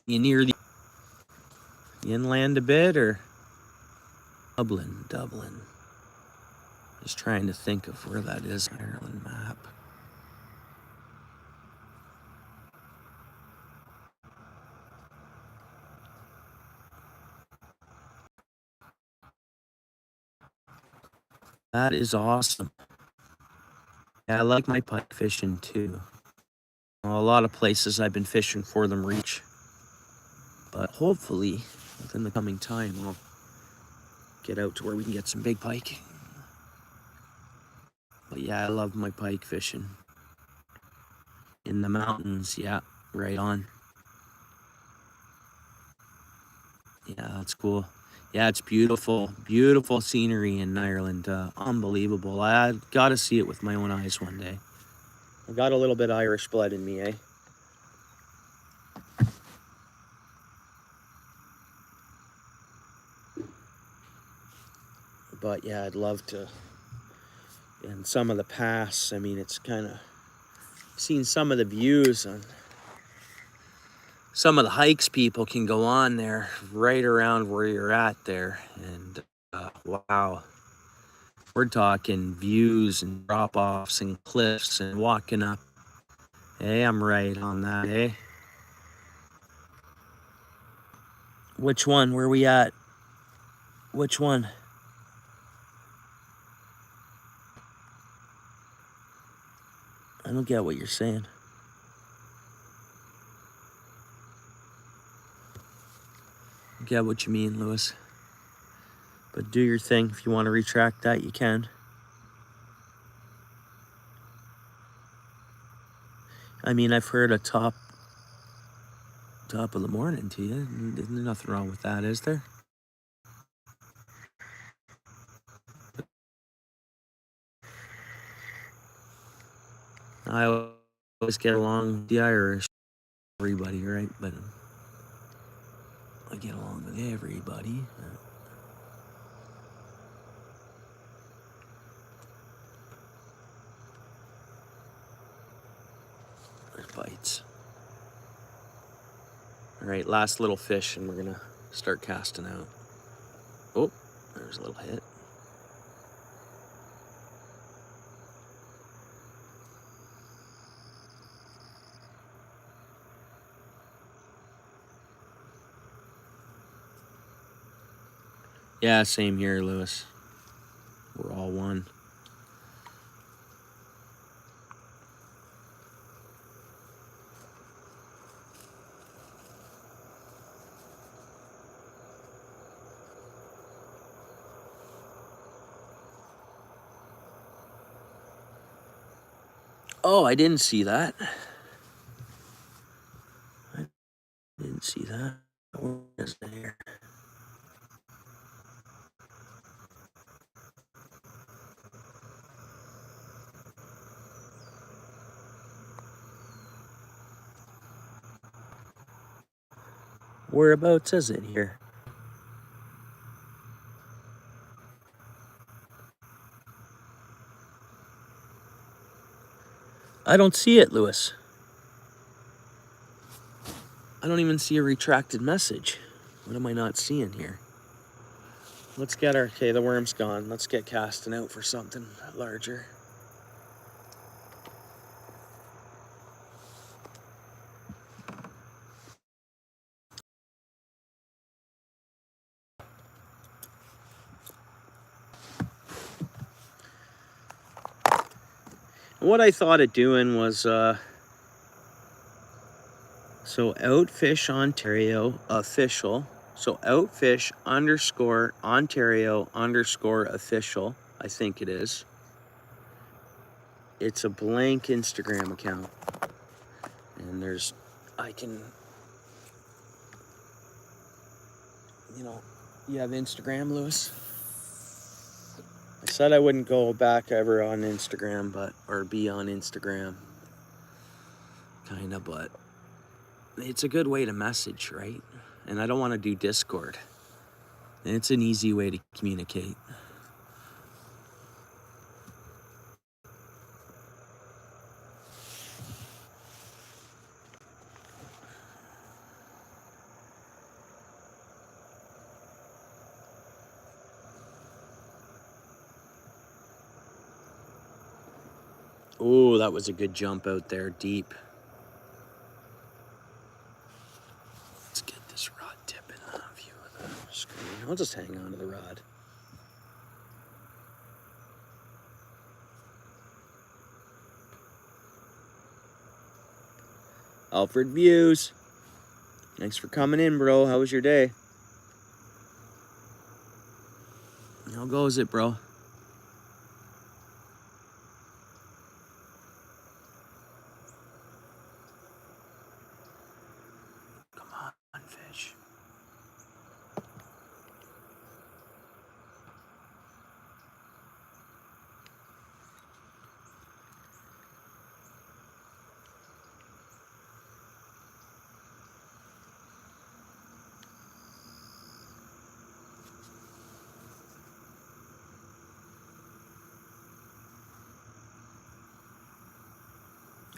You near the inland a bit, or Dublin? Just trying to think of where that is. Ireland map. That is awesome. Yeah, I like my pike fishing too. A lot of places I've been fishing for them reach. But hopefully, within the coming time, we'll get out to where we can get some big pike. But yeah, I love my pike fishing. In the mountains, yeah, right on. Yeah, that's cool. Yeah, it's beautiful. Beautiful scenery in Ireland. Unbelievable. I got to see it with my own eyes one day. I got a little bit of Irish blood in me, eh? But yeah, I'd love to. And some of the paths, I mean, it's kind of seen some of the views on some of the hikes people can go on there right around where you're at there. And wow, we're talking views and drop-offs and cliffs and walking up. Hey, I'm right on that, eh? Which one? Where we at? Which one? I don't get what you're saying. I get what you mean, Lewis. But do your thing. If you want to retract that, you can. I mean, I've heard a top of the morning to you. There's nothing wrong with that, is there? I always get along with the Irish, everybody, right? But I get along with everybody. There's bites. All right, last little fish, and we're gonna start casting out. Oh, there's a little hit. Yeah, same here, Lewis. We're all one. Oh, I didn't see that. I didn't see that. Where is it here? Whereabouts is it here? I don't see it, Lewis. I don't even see a retracted message. What am I not seeing here? Let's get our... Okay, the worm's gone. Let's get casting out for something larger. What I thought of doing was... So OUTFIsh Ontario official. So OUTFIsh _ Ontario _ official. I think it is. It's a blank Instagram account. And there's, I can, you know, you have Instagram, Lewis? I said I wouldn't go back ever on Instagram, or be on Instagram. Kinda, but it's a good way to message, right? And I don't want to do Discord. And it's an easy way to communicate. Oh, that was a good jump out there, deep. Let's get this rod tip in a view of the screen. I'll just hang on to the rod. Alfred Views. Thanks for coming in, bro. How was your day? How goes it, bro? Come on, fish.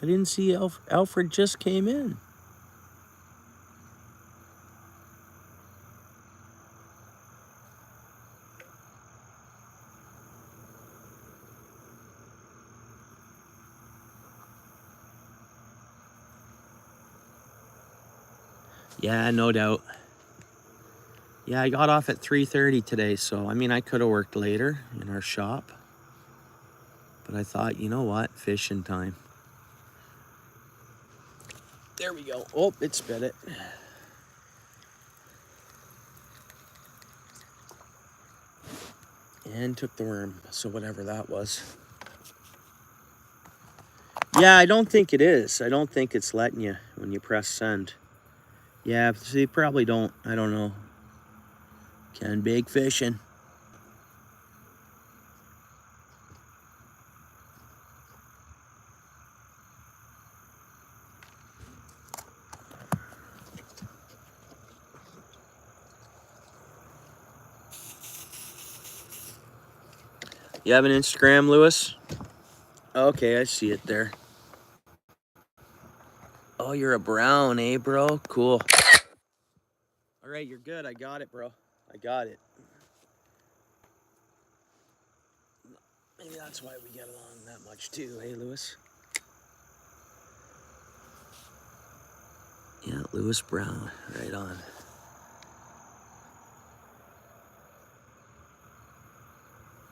I didn't see Alfred just came in. Yeah, no doubt. Yeah, I got off at 3:30 today, so I mean, I could have worked later in our shop. But I thought, you know what? Fishing time. There we go. Oh, it spit it. And took the worm, so whatever that was. Yeah, I don't think it is. I don't think it's letting you when you press send. Yeah, so you probably don't. I don't know. Ken, big fishing. You have an Instagram, Lewis? Okay, I see it there. Oh, you're a brown, eh, bro? Cool. All right, you're good. I got it, bro. I got it. Maybe that's why we get along that much too, hey, Lewis? Yeah, Lewis Brown, right on.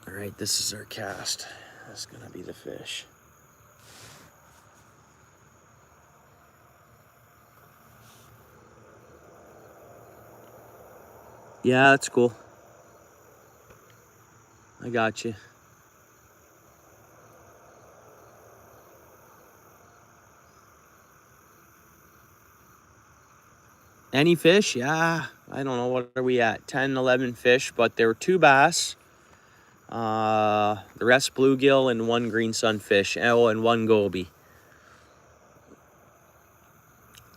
All right, this is our cast. That's gonna be the fish. Yeah, that's cool. I got you. Any fish? Yeah, I don't know, what are we at? 10, 11 fish, but there were 2 bass. The rest bluegill and 1 green sunfish. Oh, and 1 goby.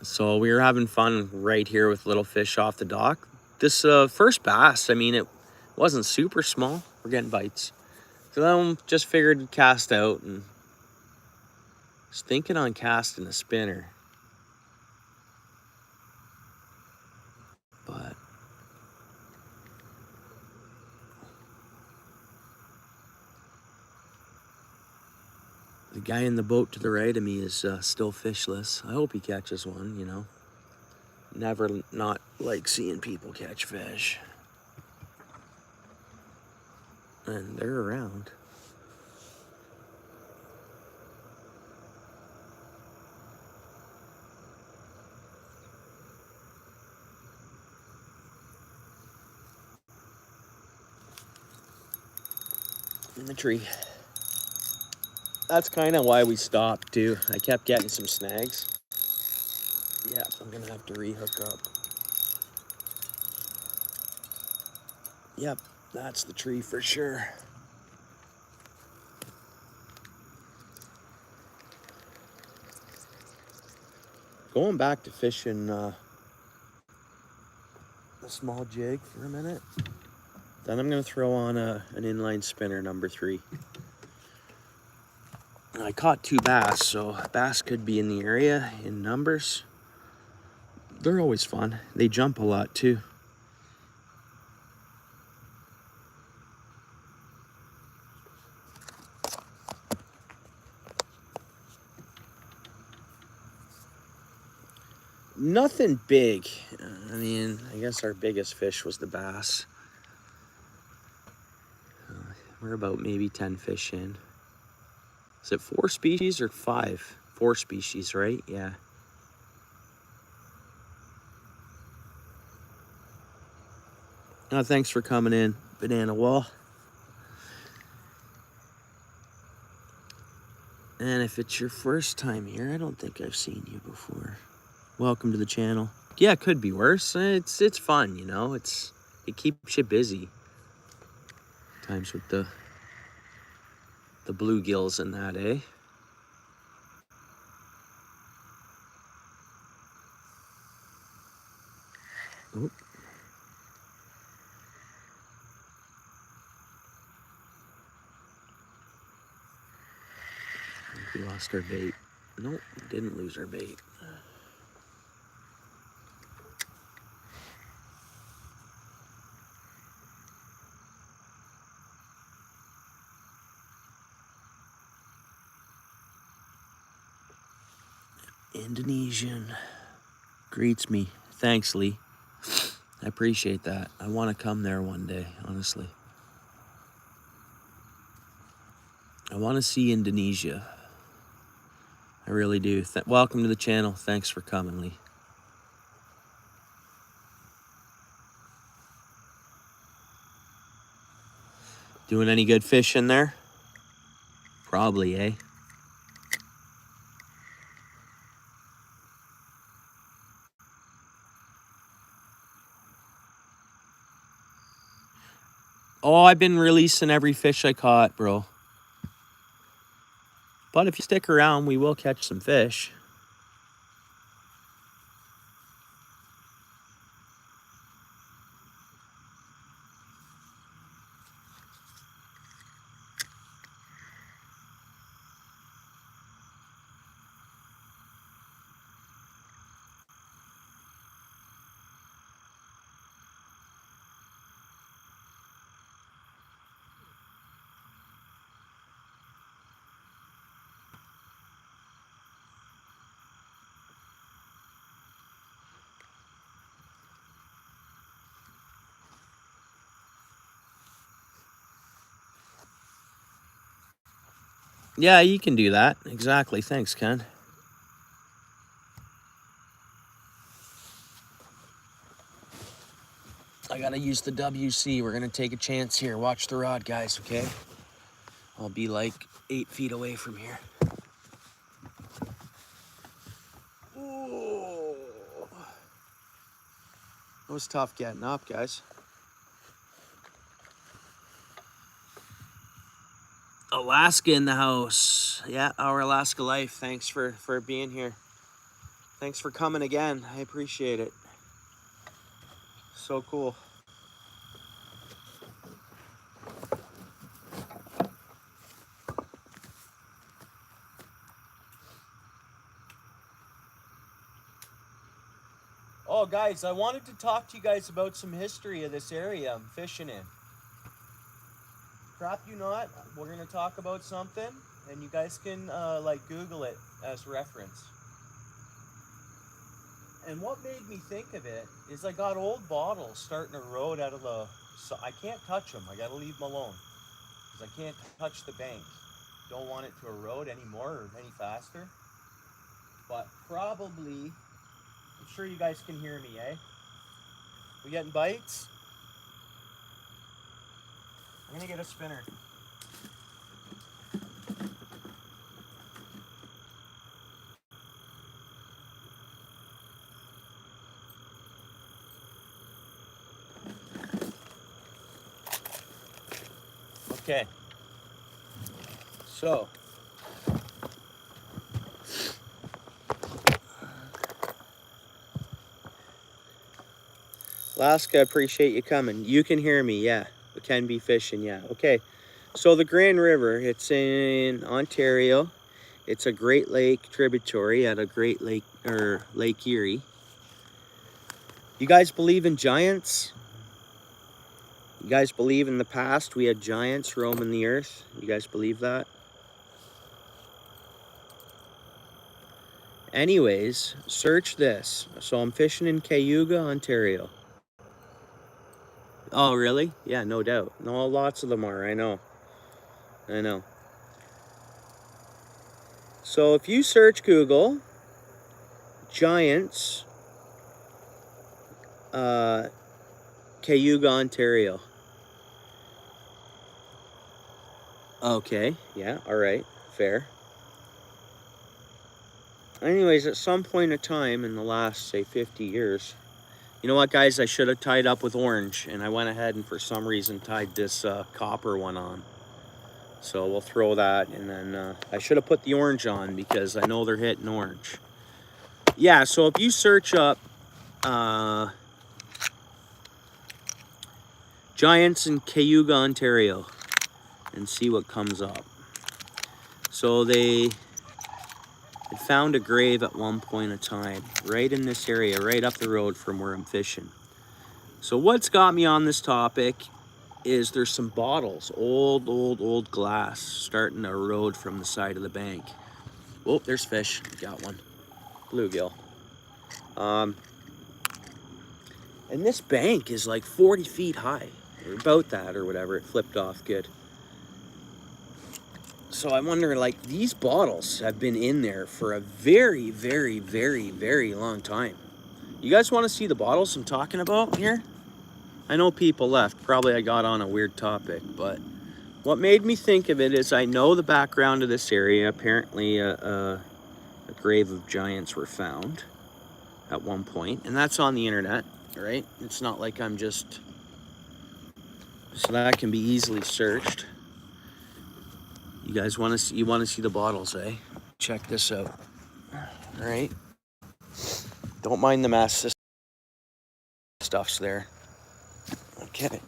So we were having fun right here with little fish off the dock. This first bass, I mean, it wasn't super small. We're getting bites. So then just figured to cast out, and was thinking on casting a spinner. But the guy in the boat to the right of me is still fishless. I hope he catches one, you know. Never not like seeing people catch fish. And they're around. In the tree. That's kind of why we stopped too. I kept getting some snags. Yeah, I'm gonna have to re-hook up. Yep, that's the tree for sure. Going back to fishing a small jig for a minute. Then I'm gonna throw on an inline spinner, number 3. I caught 2 bass, so bass could be in the area in numbers. They're always fun. They jump a lot too. Nothing big. I mean, I guess our biggest fish was the bass. We're about maybe 10 fish in. Is it 4 species or 5? 4 species, right? Yeah. Oh, thanks for coming in, Banana Wall. And if it's your first time here, I don't think I've seen you before. Welcome to the channel. Yeah, it could be worse. It's fun, you know. It keeps you busy. Times with the bluegills and that, eh? Oh. We lost our bait. Nope, didn't lose our bait. Indonesian greets me. Thanks, Lee. I appreciate that. I want to come there one day, honestly. I want to see Indonesia. I really do. Welcome to the channel. Thanks for coming, Lee. Doing any good fishing there? Probably, eh? Oh, I've been releasing every fish I caught, bro. But if you stick around, we will catch some fish. Yeah, you can do that. Exactly. Thanks, Ken. I gotta use the WC. We're gonna take a chance here. Watch the rod, guys, okay? I'll be like 8 feet away from here. Oh, it was tough getting up, guys. Alaska in the house. Yeah, our Alaska life. Thanks for being here. Thanks for coming again. I appreciate it. So cool. Oh, guys, I wanted to talk to you guys about some history of this area I'm fishing in. Crap you not, we're gonna talk about something, and you guys can like Google it as reference. And what made me think of it is I got old bottles starting to erode out of the. So I can't touch them. I gotta leave them alone because I can't touch the bank. Don't want it to erode anymore or any faster. But probably, I'm sure you guys can hear me, eh? We getting bites? I'm gonna get a spinner. Okay. So. Alaska, appreciate you coming. You can hear me, yeah. We can be fishing, yeah. Okay. So the Grand River, it's in Ontario. It's a Great Lake tributary at a Great Lake, or Lake Erie. You guys believe in giants? You guys believe in the past we had giants roaming the earth? You guys believe that? Anyways, search this. So I'm fishing in Cayuga, Ontario. Oh, really? Yeah, no doubt. No, lots of them are, I know. I know. So if you search Google, giants, Cayuga, Ontario. Okay, yeah, all right, fair. Anyways, at some point in time in the last, say, 50 years, you know what, guys? I should have tied up with orange, and I went ahead and for some reason tied this copper one on. So we'll throw that, and then I should have put the orange on because I know they're hitting orange. Yeah, so if you search up giants in Cayuga, Ontario, and see what comes up. So they had found a grave at one point in time, right in this area, right up the road from where I'm fishing. So what's got me on this topic is there's some bottles, old glass, starting to erode from the side of the bank. Oh, there's fish. Got one. Bluegill. And this bank is like 40 feet high, or about that or whatever. It flipped off good. So I wonder, like, these bottles have been in there for a very, very, very, very long time. You guys want to see the bottles I'm talking about here? I know people left. Probably I got on a weird topic, but what made me think of it is I know the background of this area. Apparently a grave of giants were found at one point, and that's on the internet, right? It's not like I'm just... So that can be easily searched. You guys want to see? You want to see the bottles, eh? Check this out. All right. Don't mind the mess. This stuff's there. Okay.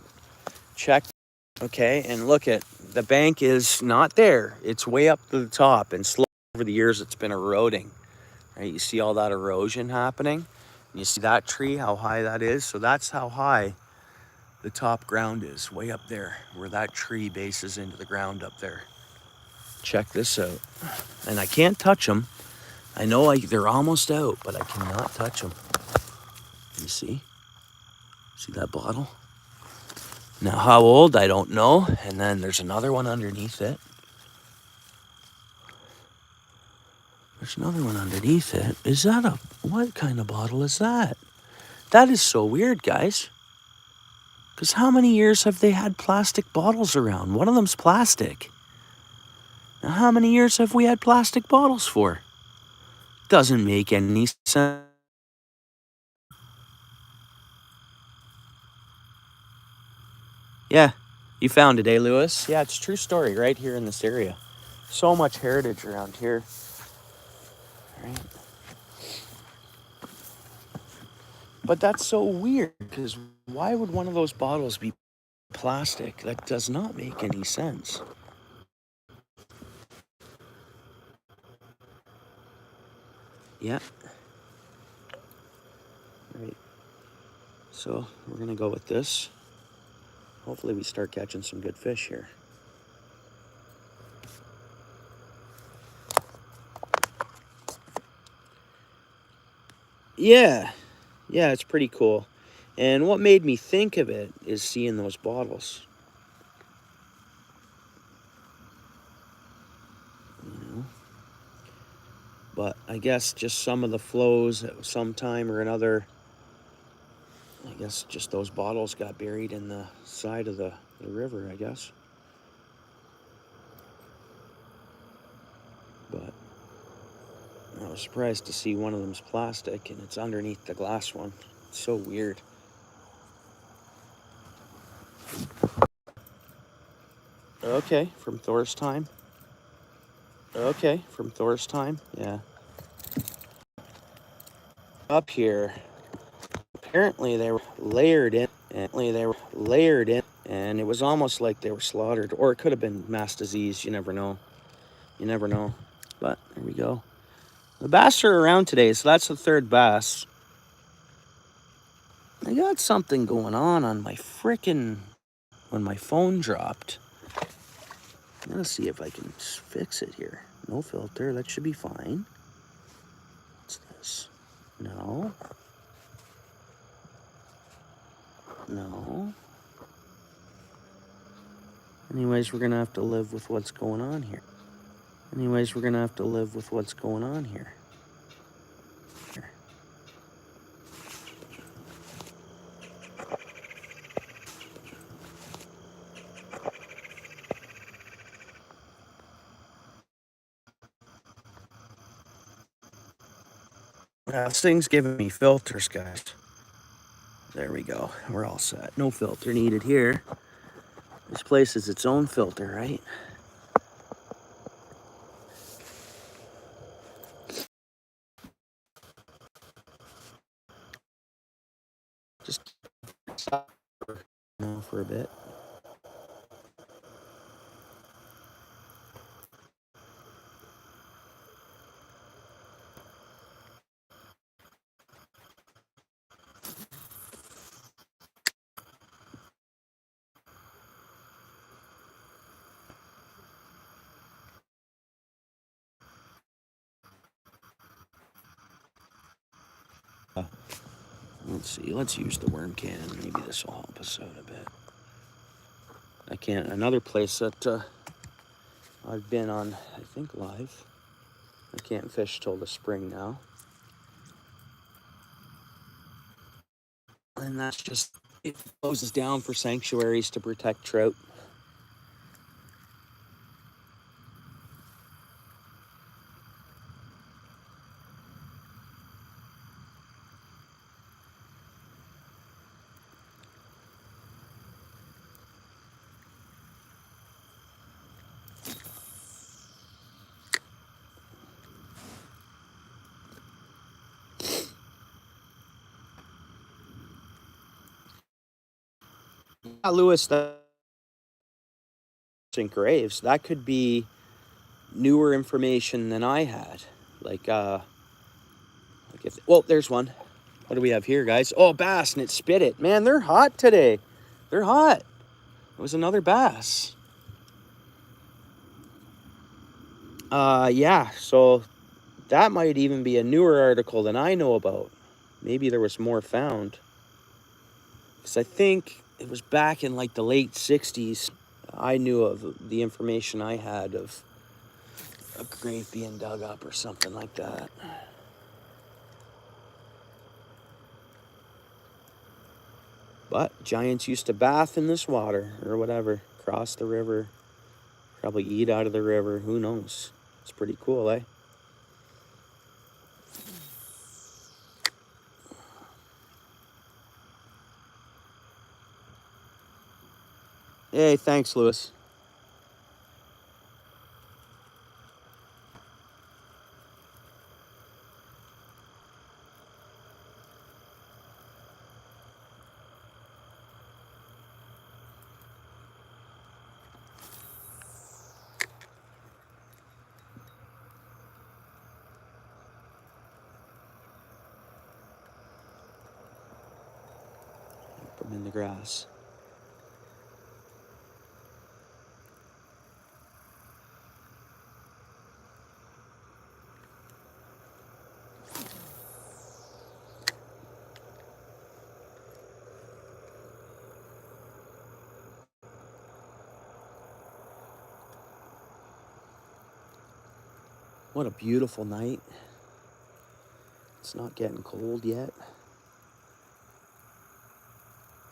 Check. Okay, and look at the bank is not there. It's way up to the top, and slowly over the years it's been eroding. Right? You see all that erosion happening. You see that tree, how high that is. So that's how high the top ground is, way up there, where that tree bases into the ground up there. Check this out. And I can't touch them. I know they're almost out, but I cannot touch them. You see? See that bottle? Now, how old, I don't know. And then there's another one underneath it. There's another one underneath it. Is that what kind of bottle is that? That is so weird, guys. Because how many years have they had plastic bottles around? One of them's plastic. Now, how many years have we had plastic bottles for? Doesn't make any sense. Yeah, you found it, eh, Lewis? Yeah, it's a true story right here in this area. So much heritage around here. Right? But that's so weird, because why would one of those bottles be plastic? That does not make any sense. Yeah. Right. So we're going to go with this. Hopefully we start catching some good fish here. Yeah. Yeah, it's pretty cool. And what made me think of it is seeing those bottles. You know? But I guess just some of the flows at some time or another, I guess just those bottles got buried in the side of the river, I guess. But I was surprised to see one of them's plastic and it's underneath the glass one. It's so weird. Okay, from Thor's time. Okay, from Thor's time, yeah. Up here, apparently they were layered in, and it was almost like they were slaughtered, or it could have been mass disease. You never know. You never know. But there we go. The bass are around today, so that's the third bass. I got something going on my frickin' when my phone dropped. I'm gonna see if I can fix it here. No filter, that should be fine. What's this? No. No. Anyways, we're gonna have to live with what's going on here. This thing's giving me filters, guys. There we go. We're all set. No filter needed here. This place is its own filter, right? Just stop for a bit. Let's see, let's use the worm can. Maybe this will help us out a bit. I can't, another place that I've been on, I think live. I can't fish till the spring now. And that's just, it closes down for sanctuaries to protect trout. Yeah, Lewis, that's in graves. That could be newer information than I had. Like if, well, there's one. What do we have here, guys? Oh, bass, and it spit it. Man, they're hot today. They're hot. It was another bass. Yeah, so that might even be a newer article than I know about. Maybe there was more found. Because I think it was back in like the late 60s. I knew of the information I had of a grave being dug up or something like that. But giants used to bath in this water or whatever, cross the river, probably eat out of the river. Who knows? It's pretty cool, eh? Hey, thanks, Lewis. Put them in the grass. What a beautiful night. It's not getting cold yet.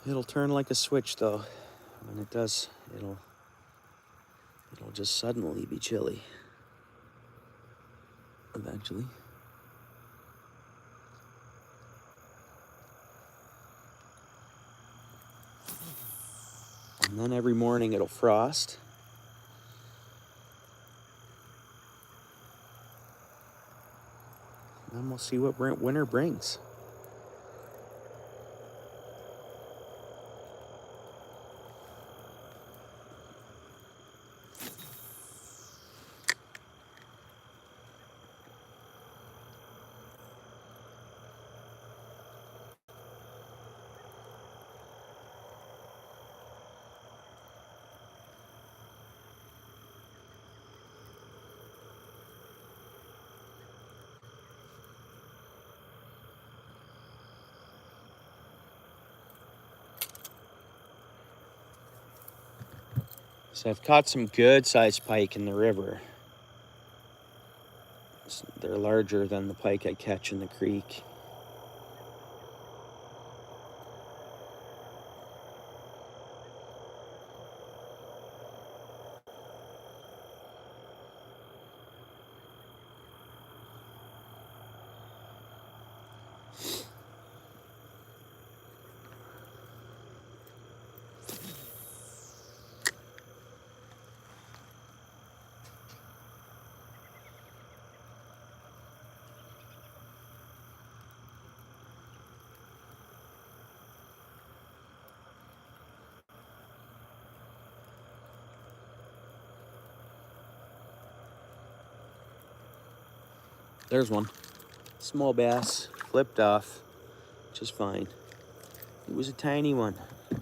It'll turn like a switch though. When it does, it'll just suddenly be chilly. Eventually. And then every morning it'll frost. And then we'll see what winter brings. So I've caught some good sized pike in the river. They're larger than the pike I catch in the creek. There's one. Small bass, flipped off, just fine. It was a tiny one. I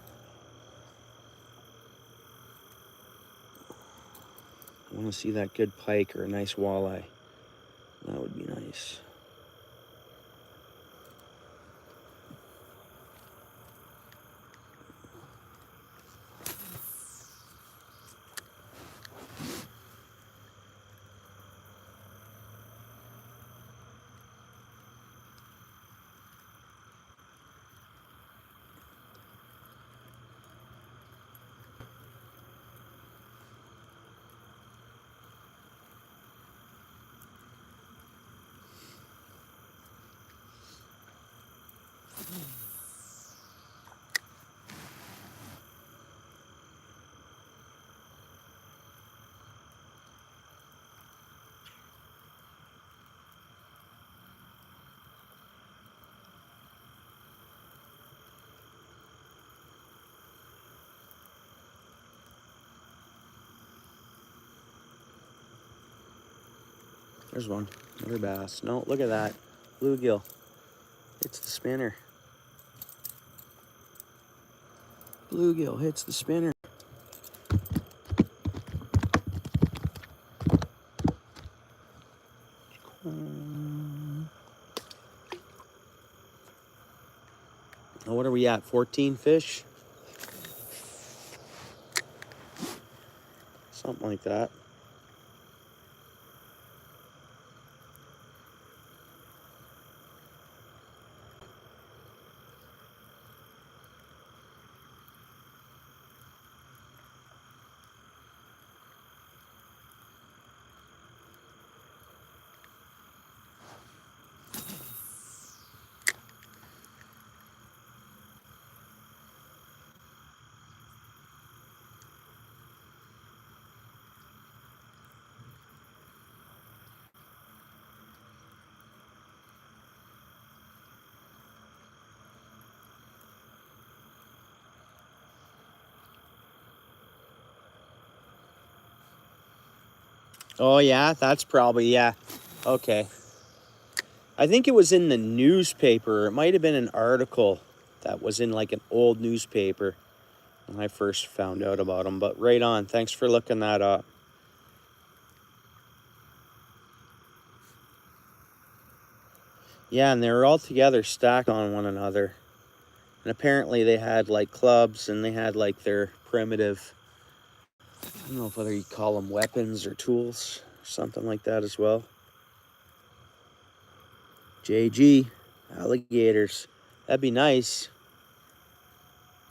want to see that good pike or a nice walleye. That would be nice. There's one. Another bass. No, look at that. Bluegill. Hits the spinner. Bluegill hits the spinner. Oh, what are we at? 14 fish? Something like that. Oh, yeah, that's probably, yeah. Okay. I think it was in the newspaper. It might have been an article that was in like an old newspaper when I first found out about them. But right on. Thanks for looking that up. Yeah, and they were all together stacked on one another. And apparently they had like clubs and they had like their primitive, I don't know whether you call them weapons or tools or something like that as well. JG, alligators. That'd be nice.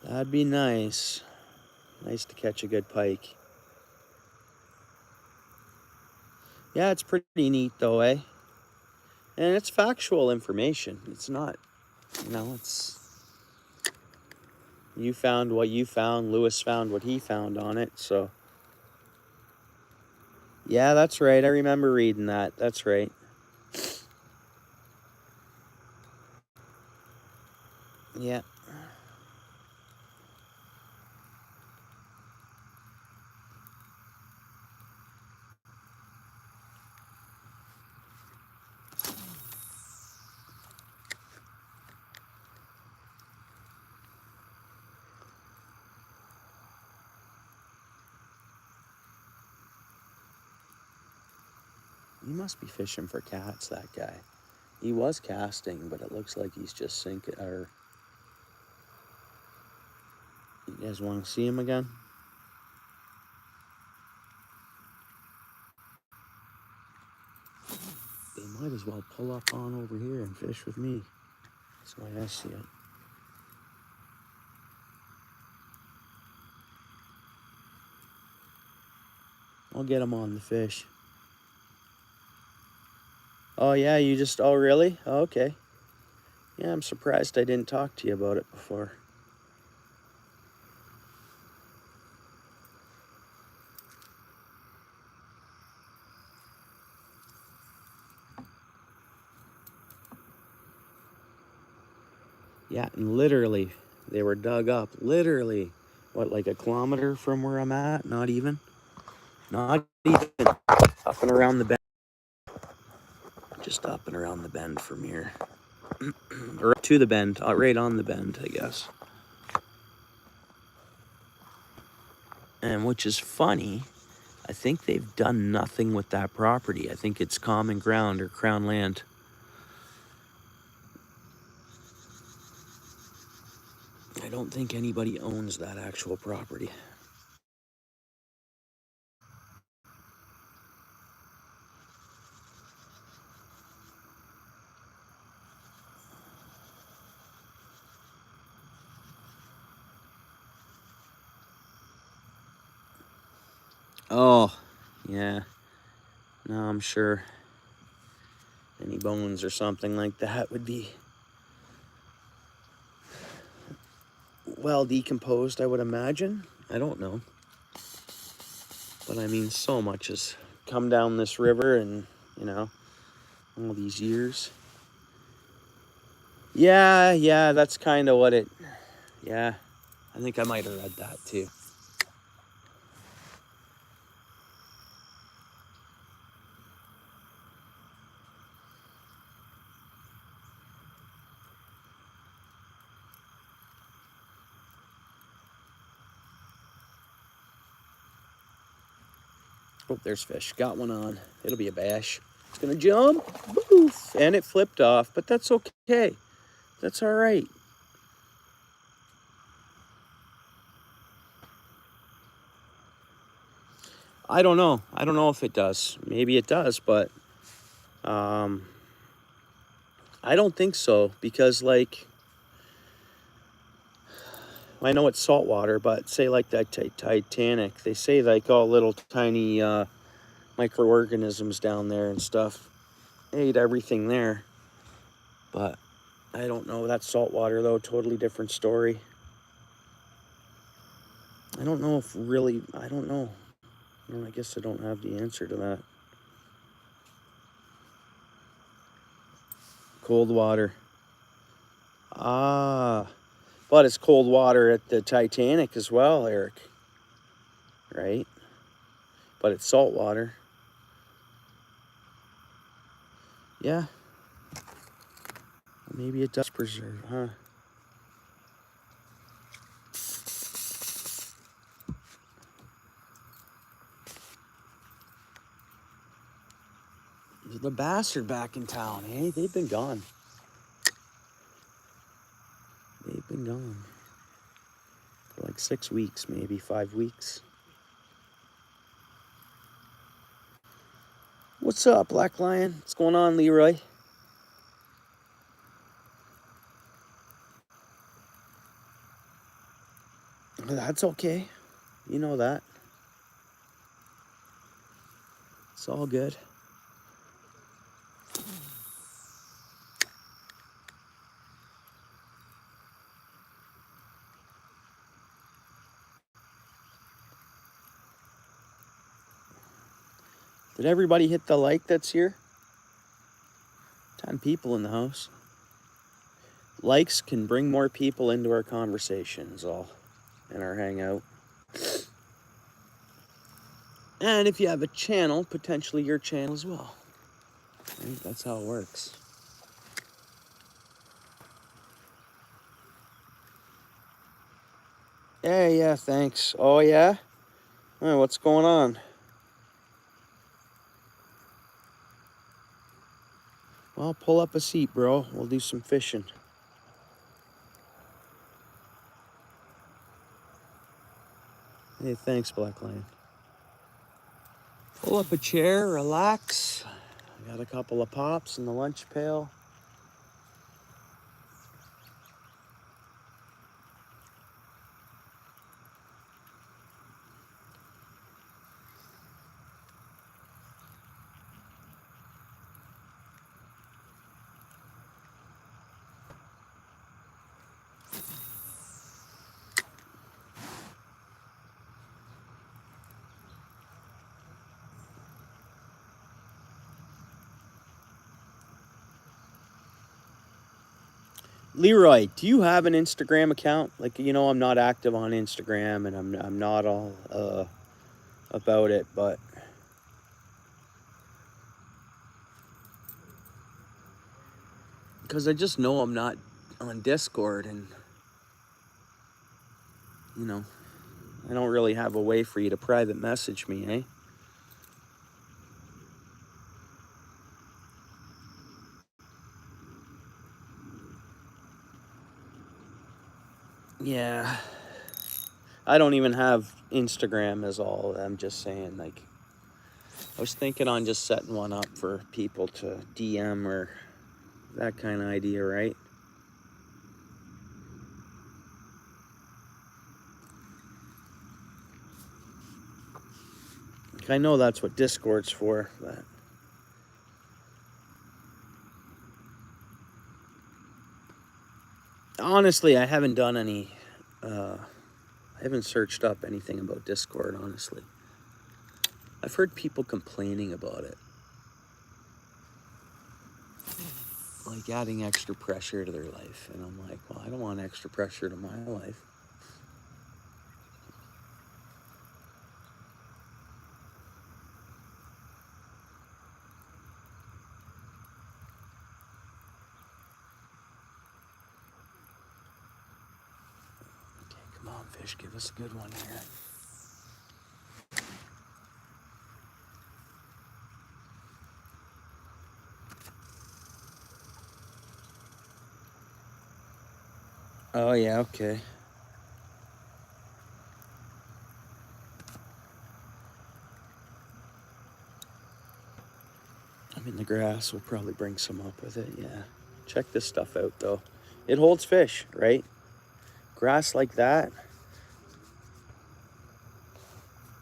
That'd be nice. Nice to catch a good pike. Yeah, it's pretty neat though, eh? And it's factual information. It's not, you know, it's... You found what you found. Lewis found what he found on it, so... Yeah, that's right. I remember reading that. That's right. Yeah. He must be fishing for cats, that guy. He was casting, but it looks like he's just sinking, or... You guys want to see him again? They might as well pull up on over here and fish with me. That's the way I see it. I'll get him on the fish. Oh, yeah, you just... Oh, really? Oh, okay. Yeah, I'm surprised I didn't talk to you about it before. Yeah, and literally, they were dug up. Literally, what, like a kilometer from where I'm at? Not even. Not even. Up and around the bend. Just up and around the bend from here. Or to the bend. Right on the bend, I guess. And which is funny, I think they've done nothing with that property. I think it's common ground or crown land. I don't think anybody owns that actual property. Oh, yeah. No, I'm sure any bones or something like that would be well decomposed, I would imagine. I don't know. But I mean, so much has come down this river and, you know, all these years. Yeah, that's kind of what it... Yeah, I think I might have read that too. Oh, there's fish. Got one on. It'll be a bash. It's gonna jump. Boof. And it flipped off, but that's okay. That's all right. I don't know. I don't know if it does. Maybe it does, but I don't think so, because like, I know it's salt water, but say like that Titanic, they say like all little tiny microorganisms down there and stuff ate everything there. But I don't know. That's salt water though, totally different story. I don't know if really, I don't know. Well, I guess I don't have the answer to that. Cold water. Ah, but it's cold water at the Titanic as well, Eric. Right? But it's salt water. Yeah. Maybe it does preserve, huh? The bass are back in town, eh? They've been gone. They've been gone for like 6 weeks, maybe 5 weeks. What's up, Black Lion? What's going on, Leroy? That's okay. You know that. It's all good. Did everybody hit the like that's here? 10 people in the house. Likes can bring more people into our conversations, all in our hangout. And if you have a channel, potentially your channel as well. Right? That's how it works. Yeah, thanks. Oh, yeah? Oh, what's going on? Well, pull up a seat, bro. We'll do some fishing. Hey, thanks, Black Lion. Pull up a chair, relax. I got a couple of pops in the lunch pail. Leroy, do you have an Instagram account? Like, you know, I'm not active on Instagram, and I'm not all about it, but because I just know I'm not on Discord, and you know, I don't really have a way for you to private message me, eh? Yeah. I don't even have Instagram is all. I'm just saying, like, I was thinking on just setting one up for people to DM or that kind of idea, right? I know that's what Discord's for, but honestly, I haven't done any, I haven't searched up anything about Discord, honestly. I've heard people complaining about it. Like adding extra pressure to their life. And I'm like, well, I don't want extra pressure to my life. Okay, come on, fish, give us a good one here. Oh, yeah, okay. I'm in the grass. We'll probably bring some up with it, yeah. Check this stuff out, though. It holds fish, right? Grass like that.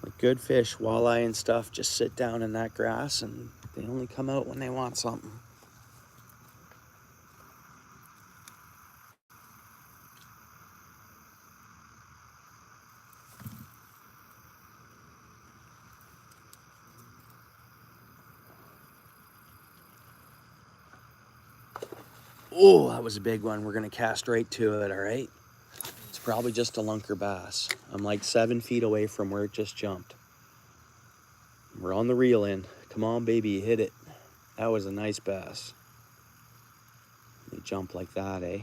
Like good fish, walleye and stuff, just sit down in that grass and they only come out when they want something. Oh, that was a big one. We're gonna cast right to it, all right? It's probably just a lunker bass. I'm like 7 feet away from where it just jumped. We're on the reel in. Come on, baby, hit it. That was a nice bass. They jump like that, eh?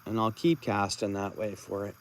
And I'll keep casting that way for it.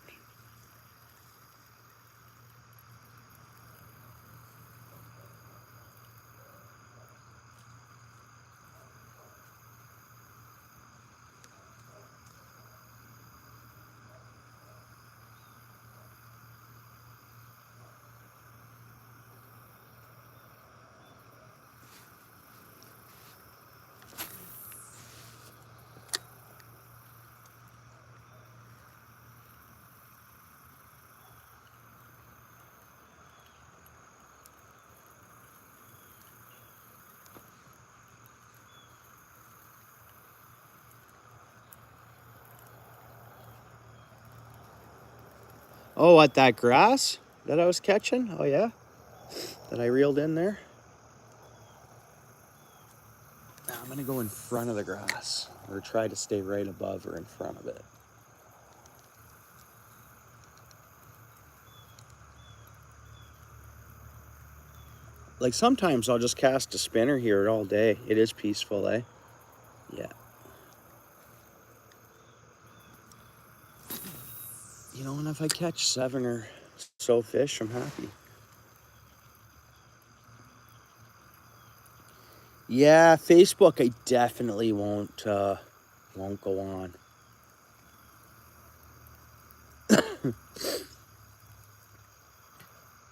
Oh, what, that grass that I was catching? Oh, yeah? That I reeled in there? Now I'm gonna go in front of the grass, or try to stay right above or in front of it. Like sometimes I'll just cast a spinner here all day. It is peaceful, eh? Yeah. You know, and if I catch 7 or so fish, I'm happy. Yeah, Facebook I definitely won't go on.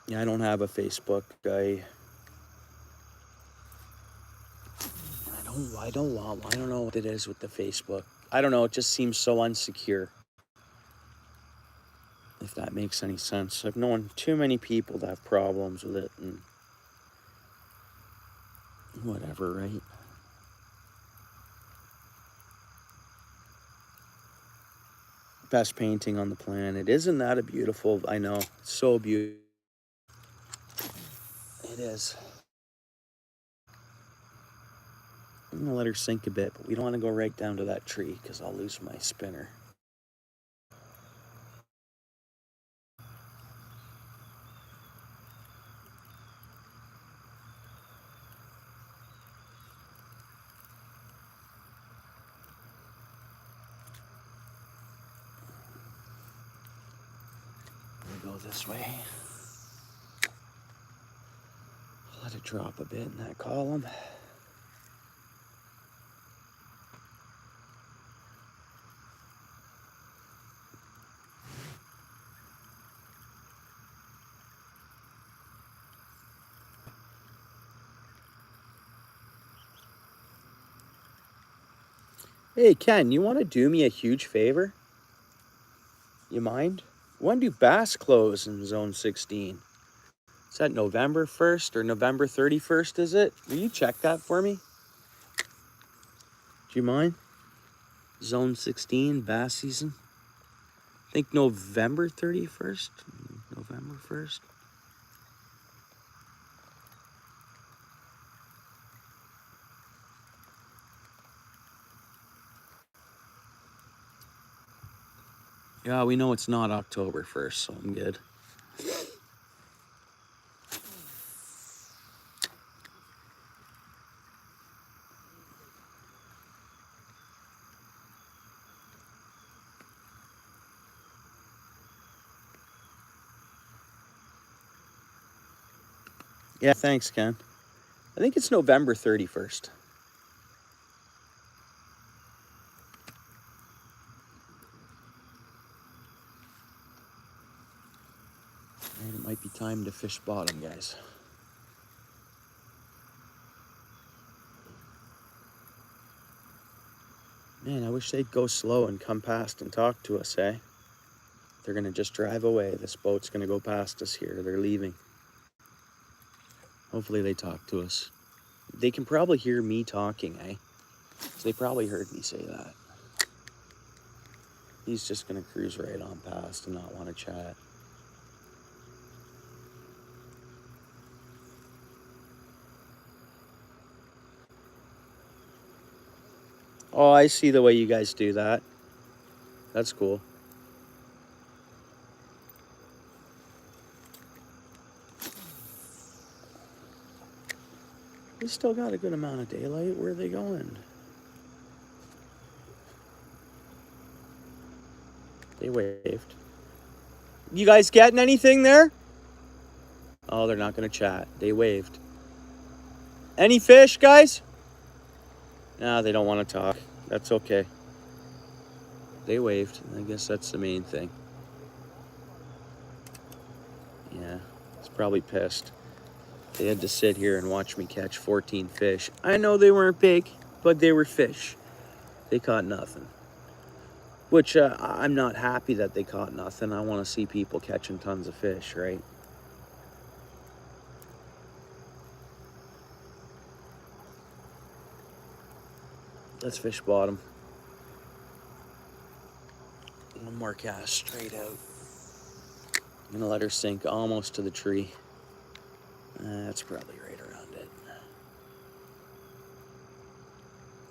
Yeah, I don't have a Facebook. I don't know what it is with the Facebook. I don't know, it just seems so unsecure. If that makes any sense. I've known too many people that have problems with it and whatever, right? Best painting on the planet. Isn't that a beautiful, I know, so beautiful. It is. I'm gonna let her sink a bit, but we don't want to go right down to that tree because I'll lose my spinner. We'll go this way. Let it drop a bit in that column. Hey, Ken, you want to do me a huge favor? You mind? When do bass close in Zone 16? Is that November 1st or November 31st, is it? Will you check that for me? Do you mind? Zone 16, bass season? I think November 31st? November 1st? Yeah, we know it's not October 1st, so I'm good. Yeah, thanks, Ken. I think it's November 31st. Might be time to fish bottom, guys. Man, I wish they'd go slow and come past and talk to us, eh? They're gonna just drive away. This boat's gonna go past us here. They're leaving. Hopefully they talk to us. They can probably hear me talking, eh? So they probably heard me say that. He's just gonna cruise right on past and not want to chat. Oh, I see the way you guys do that. That's cool. We still got a good amount of daylight. Where are they going? They waved. You guys getting anything there? Oh, they're not gonna chat. They waved. Any fish, guys? Nah, they don't want to talk. That's okay. They waved. I guess that's the main thing. Yeah, he's probably pissed. They had to sit here and watch me catch 14 fish. I know they weren't big, but they were fish. They caught nothing. Which I'm not happy that they caught nothing. I want to see people catching tons of fish, right? Let's fish bottom. One more cast straight out. I'm gonna let her sink almost to the tree. That's probably right around it.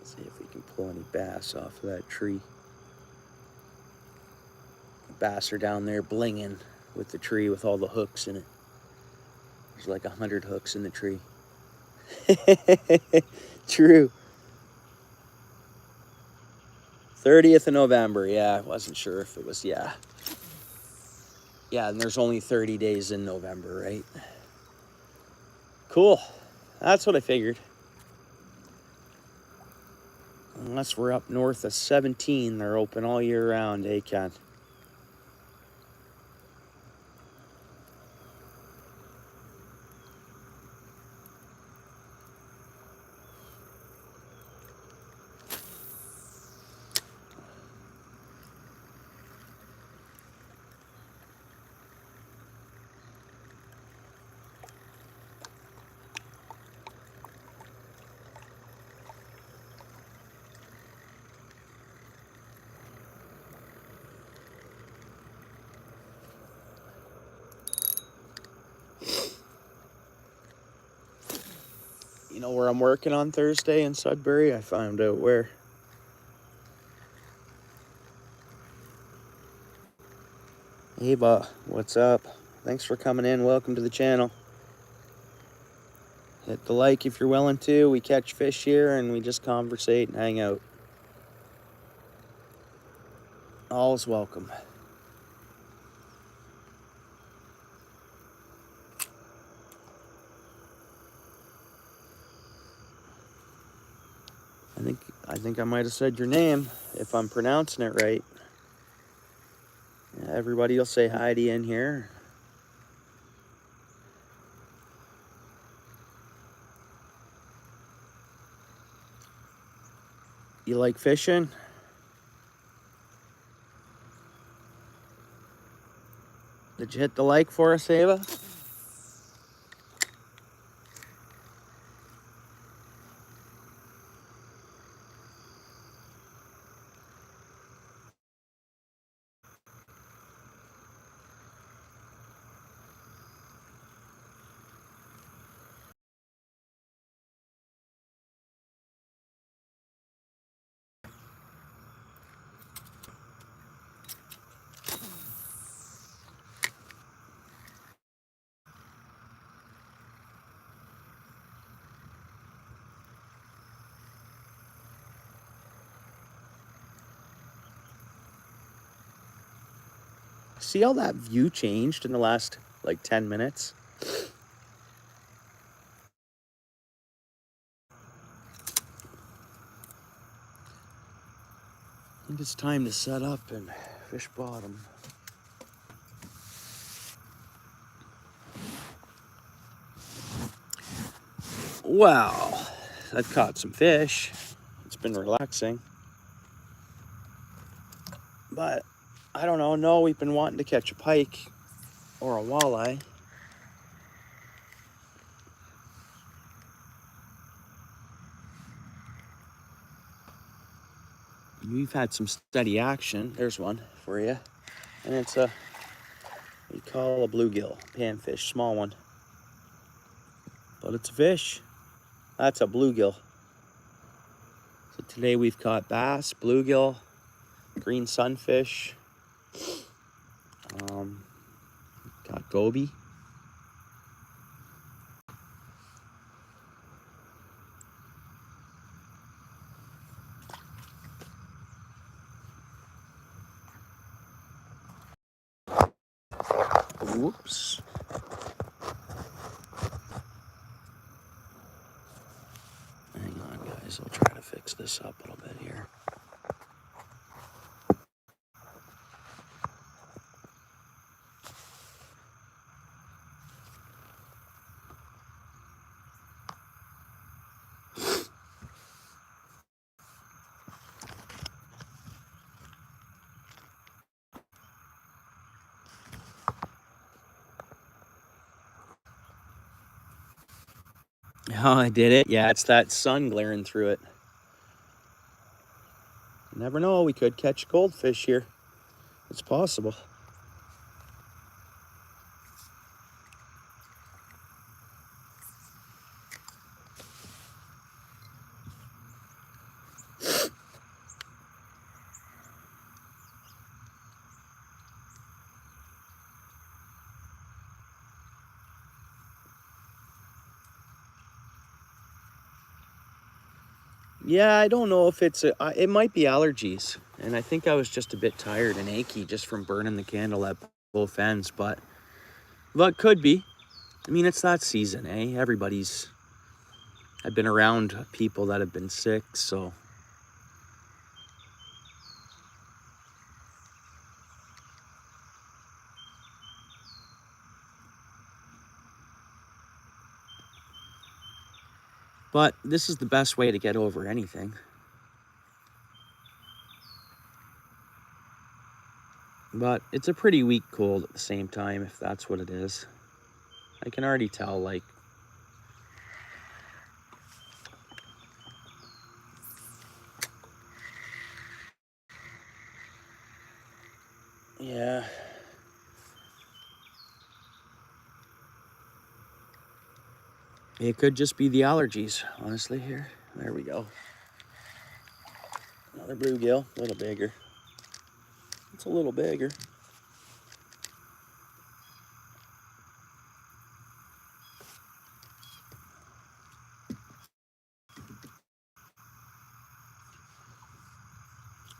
See if we can pull any bass off of that tree. Bass are down there blinging with the tree with all the hooks in it. There's like 100 hooks in the tree. True. 30th of November. Yeah, I wasn't sure if it was, yeah. Yeah, and there's only 30 days in November, right? Cool. That's what I figured. Unless we're up north of 17, they're open all year round, eh, Ken? You know where I'm working on Thursday in Sudbury? I found out where. Hey, what's up? Thanks for coming in. Welcome to the channel. Hit the like if you're willing to. We catch fish here and we just conversate and hang out. All is welcome. I think I might have said your name, if I'm pronouncing it right. Yeah, everybody will say hi to you in here. You like fishing? Did you hit the like for us, Ava? See how that view changed in the last, like, 10 minutes? I think it's time to set up and fish bottom. Well, I've caught some fish. It's been relaxing. But I don't know. No, we've been wanting to catch a pike or a walleye. We've had some steady action. There's one for you. And it's a, we call a bluegill, panfish, small one. But it's a fish. That's a bluegill. So today we've caught bass, bluegill, green sunfish, got goby. Whoops. Hang on, guys. I'll try to fix this up a little bit here. Oh, I did it. Yeah, it's that sun glaring through it. You never know. We could catch goldfish here. It's possible. Yeah, I don't know if it's it might be allergies. And I think I was just a bit tired and achy just from burning the candle at both ends. But it could be. I mean, it's that season, eh? I've been around people that have been sick, so. But this is the best way to get over anything. But it's a pretty weak cold at the same time, if that's what it is. I can already tell, like, yeah. It could just be the allergies, honestly, here. There we go. Another bluegill, a little bigger. It's a little bigger.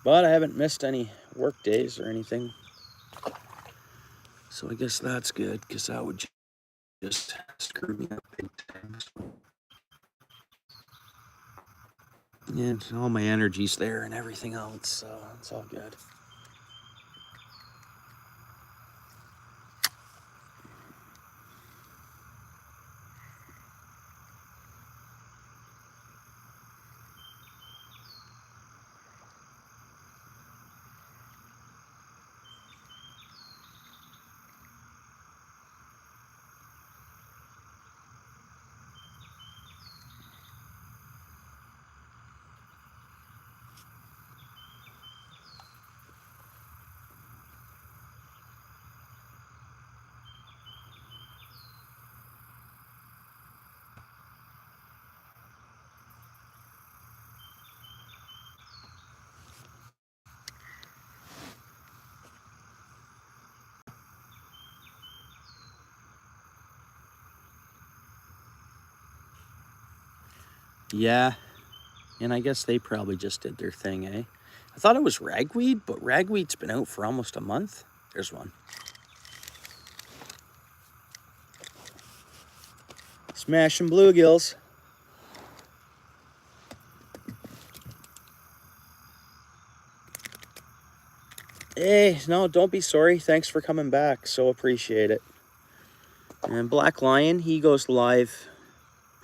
But I haven't missed any work days or anything. So I guess that's good, because that would just screw me up big time. And all my energy's there and everything else, so it's all good. Yeah, and I guess they probably just did their thing, eh? I thought it was ragweed, but ragweed's been out for almost a month. There's one. Smashing bluegills. Hey, no, don't be sorry. Thanks for coming back. So appreciate it. And Black Lion, he goes live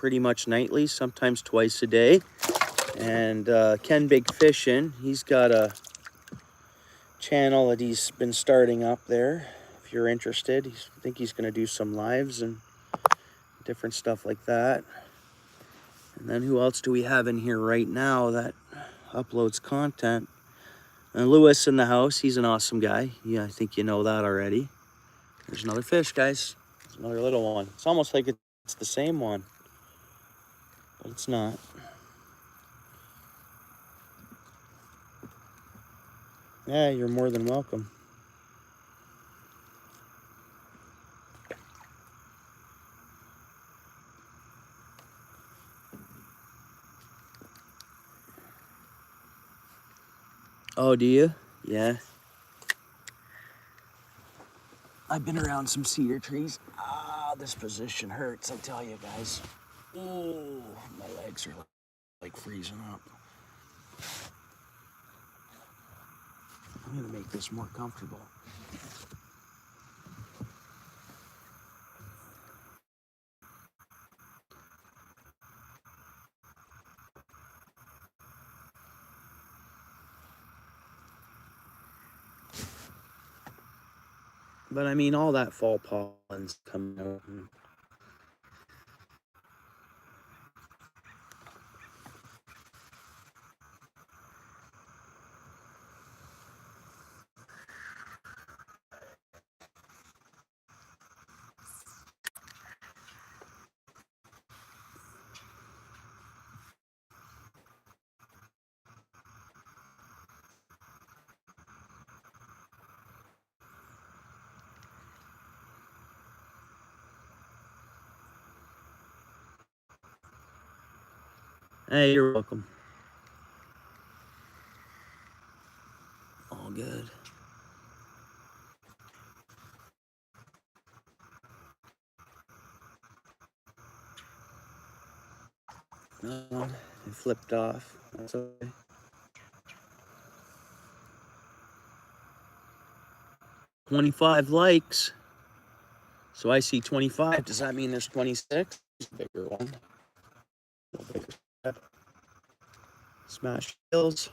pretty much nightly, sometimes twice a day. And Ken Big Fishin', he's got a channel that he's been starting up there. If you're interested, I think he's going to do some lives and different stuff like that. And then who else do we have in here right now that uploads content? And Lewis in the house, he's an awesome guy. Yeah, I think you know that already. There's another fish, guys. There's another little one. It's almost like it's the same one, but it's not. Yeah, you're more than welcome. Oh, do you? Yeah. I've been around some cedar trees. Ah, this position hurts, I tell you guys. Oh, my legs are like freezing up. I'm gonna make this more comfortable. But I mean, all that fall pollen's coming out. Hey, you're welcome. All good. Another one. It flipped off. That's okay. 25 likes. So I see 25. Does that mean there's 26? Bigger one. A little bigger step. Smash kills.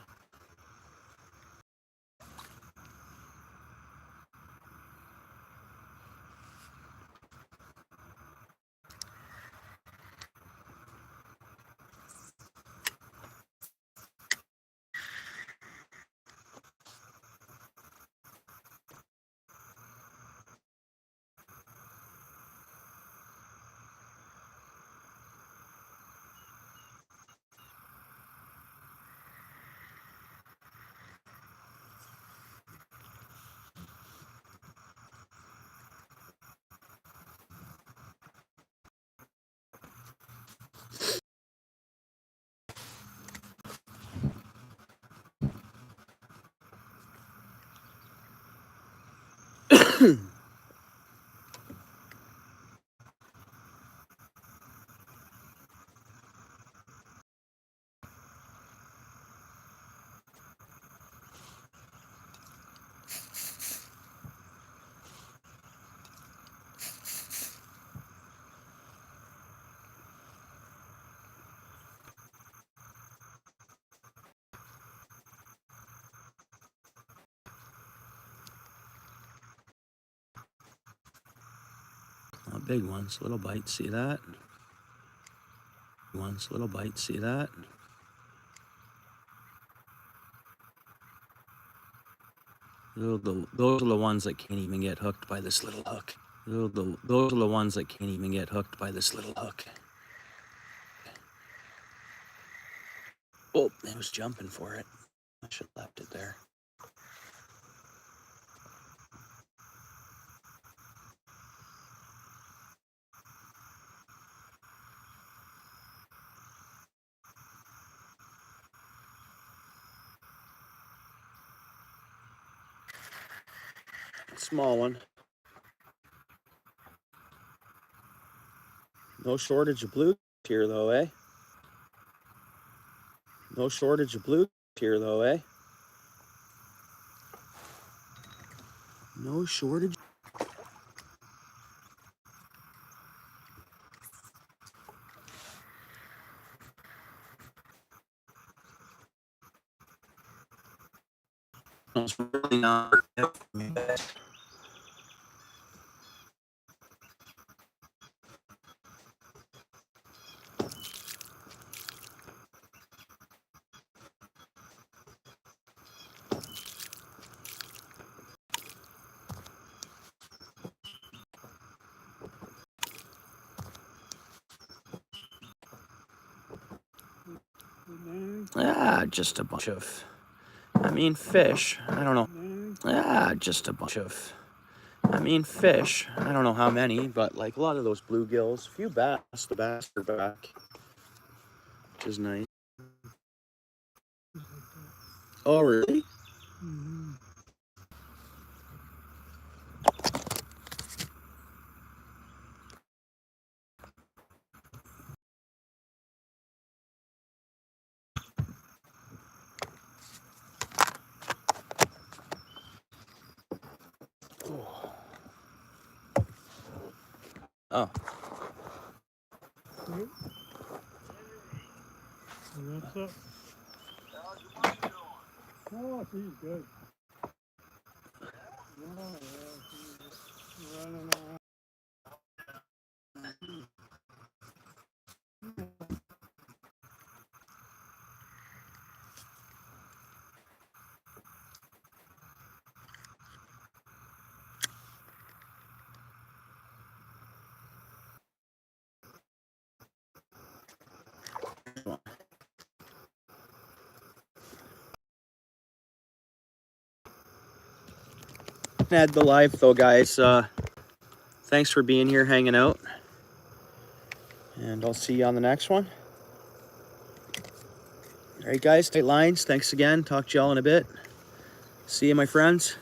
Not big ones, little bites, see that? Ones, little bites, see that? Those are the ones that can't even get hooked by this little hook. Those are the ones that can't even get hooked by this little hook. Oh, it was jumping for it. I should have left it there. Small one. No shortage of blue here though, eh? No shortage of blue here though, eh? No shortage. It's really not for me. Ah, just a bunch of, I mean, fish. I don't know. Ah, just a bunch of, I mean, fish. I don't know how many, but like a lot of those bluegills, a few bass. The bass are back, which is nice. Oh, really? Oh. What's up? Oh, she's good. Oh, yeah, she's running around. Add the live though, guys. Thanks for being here, hanging out. And I'll see you on the next one. All right, guys, tight lines. Thanks again. Talk to y'all in a bit. See you, my friends.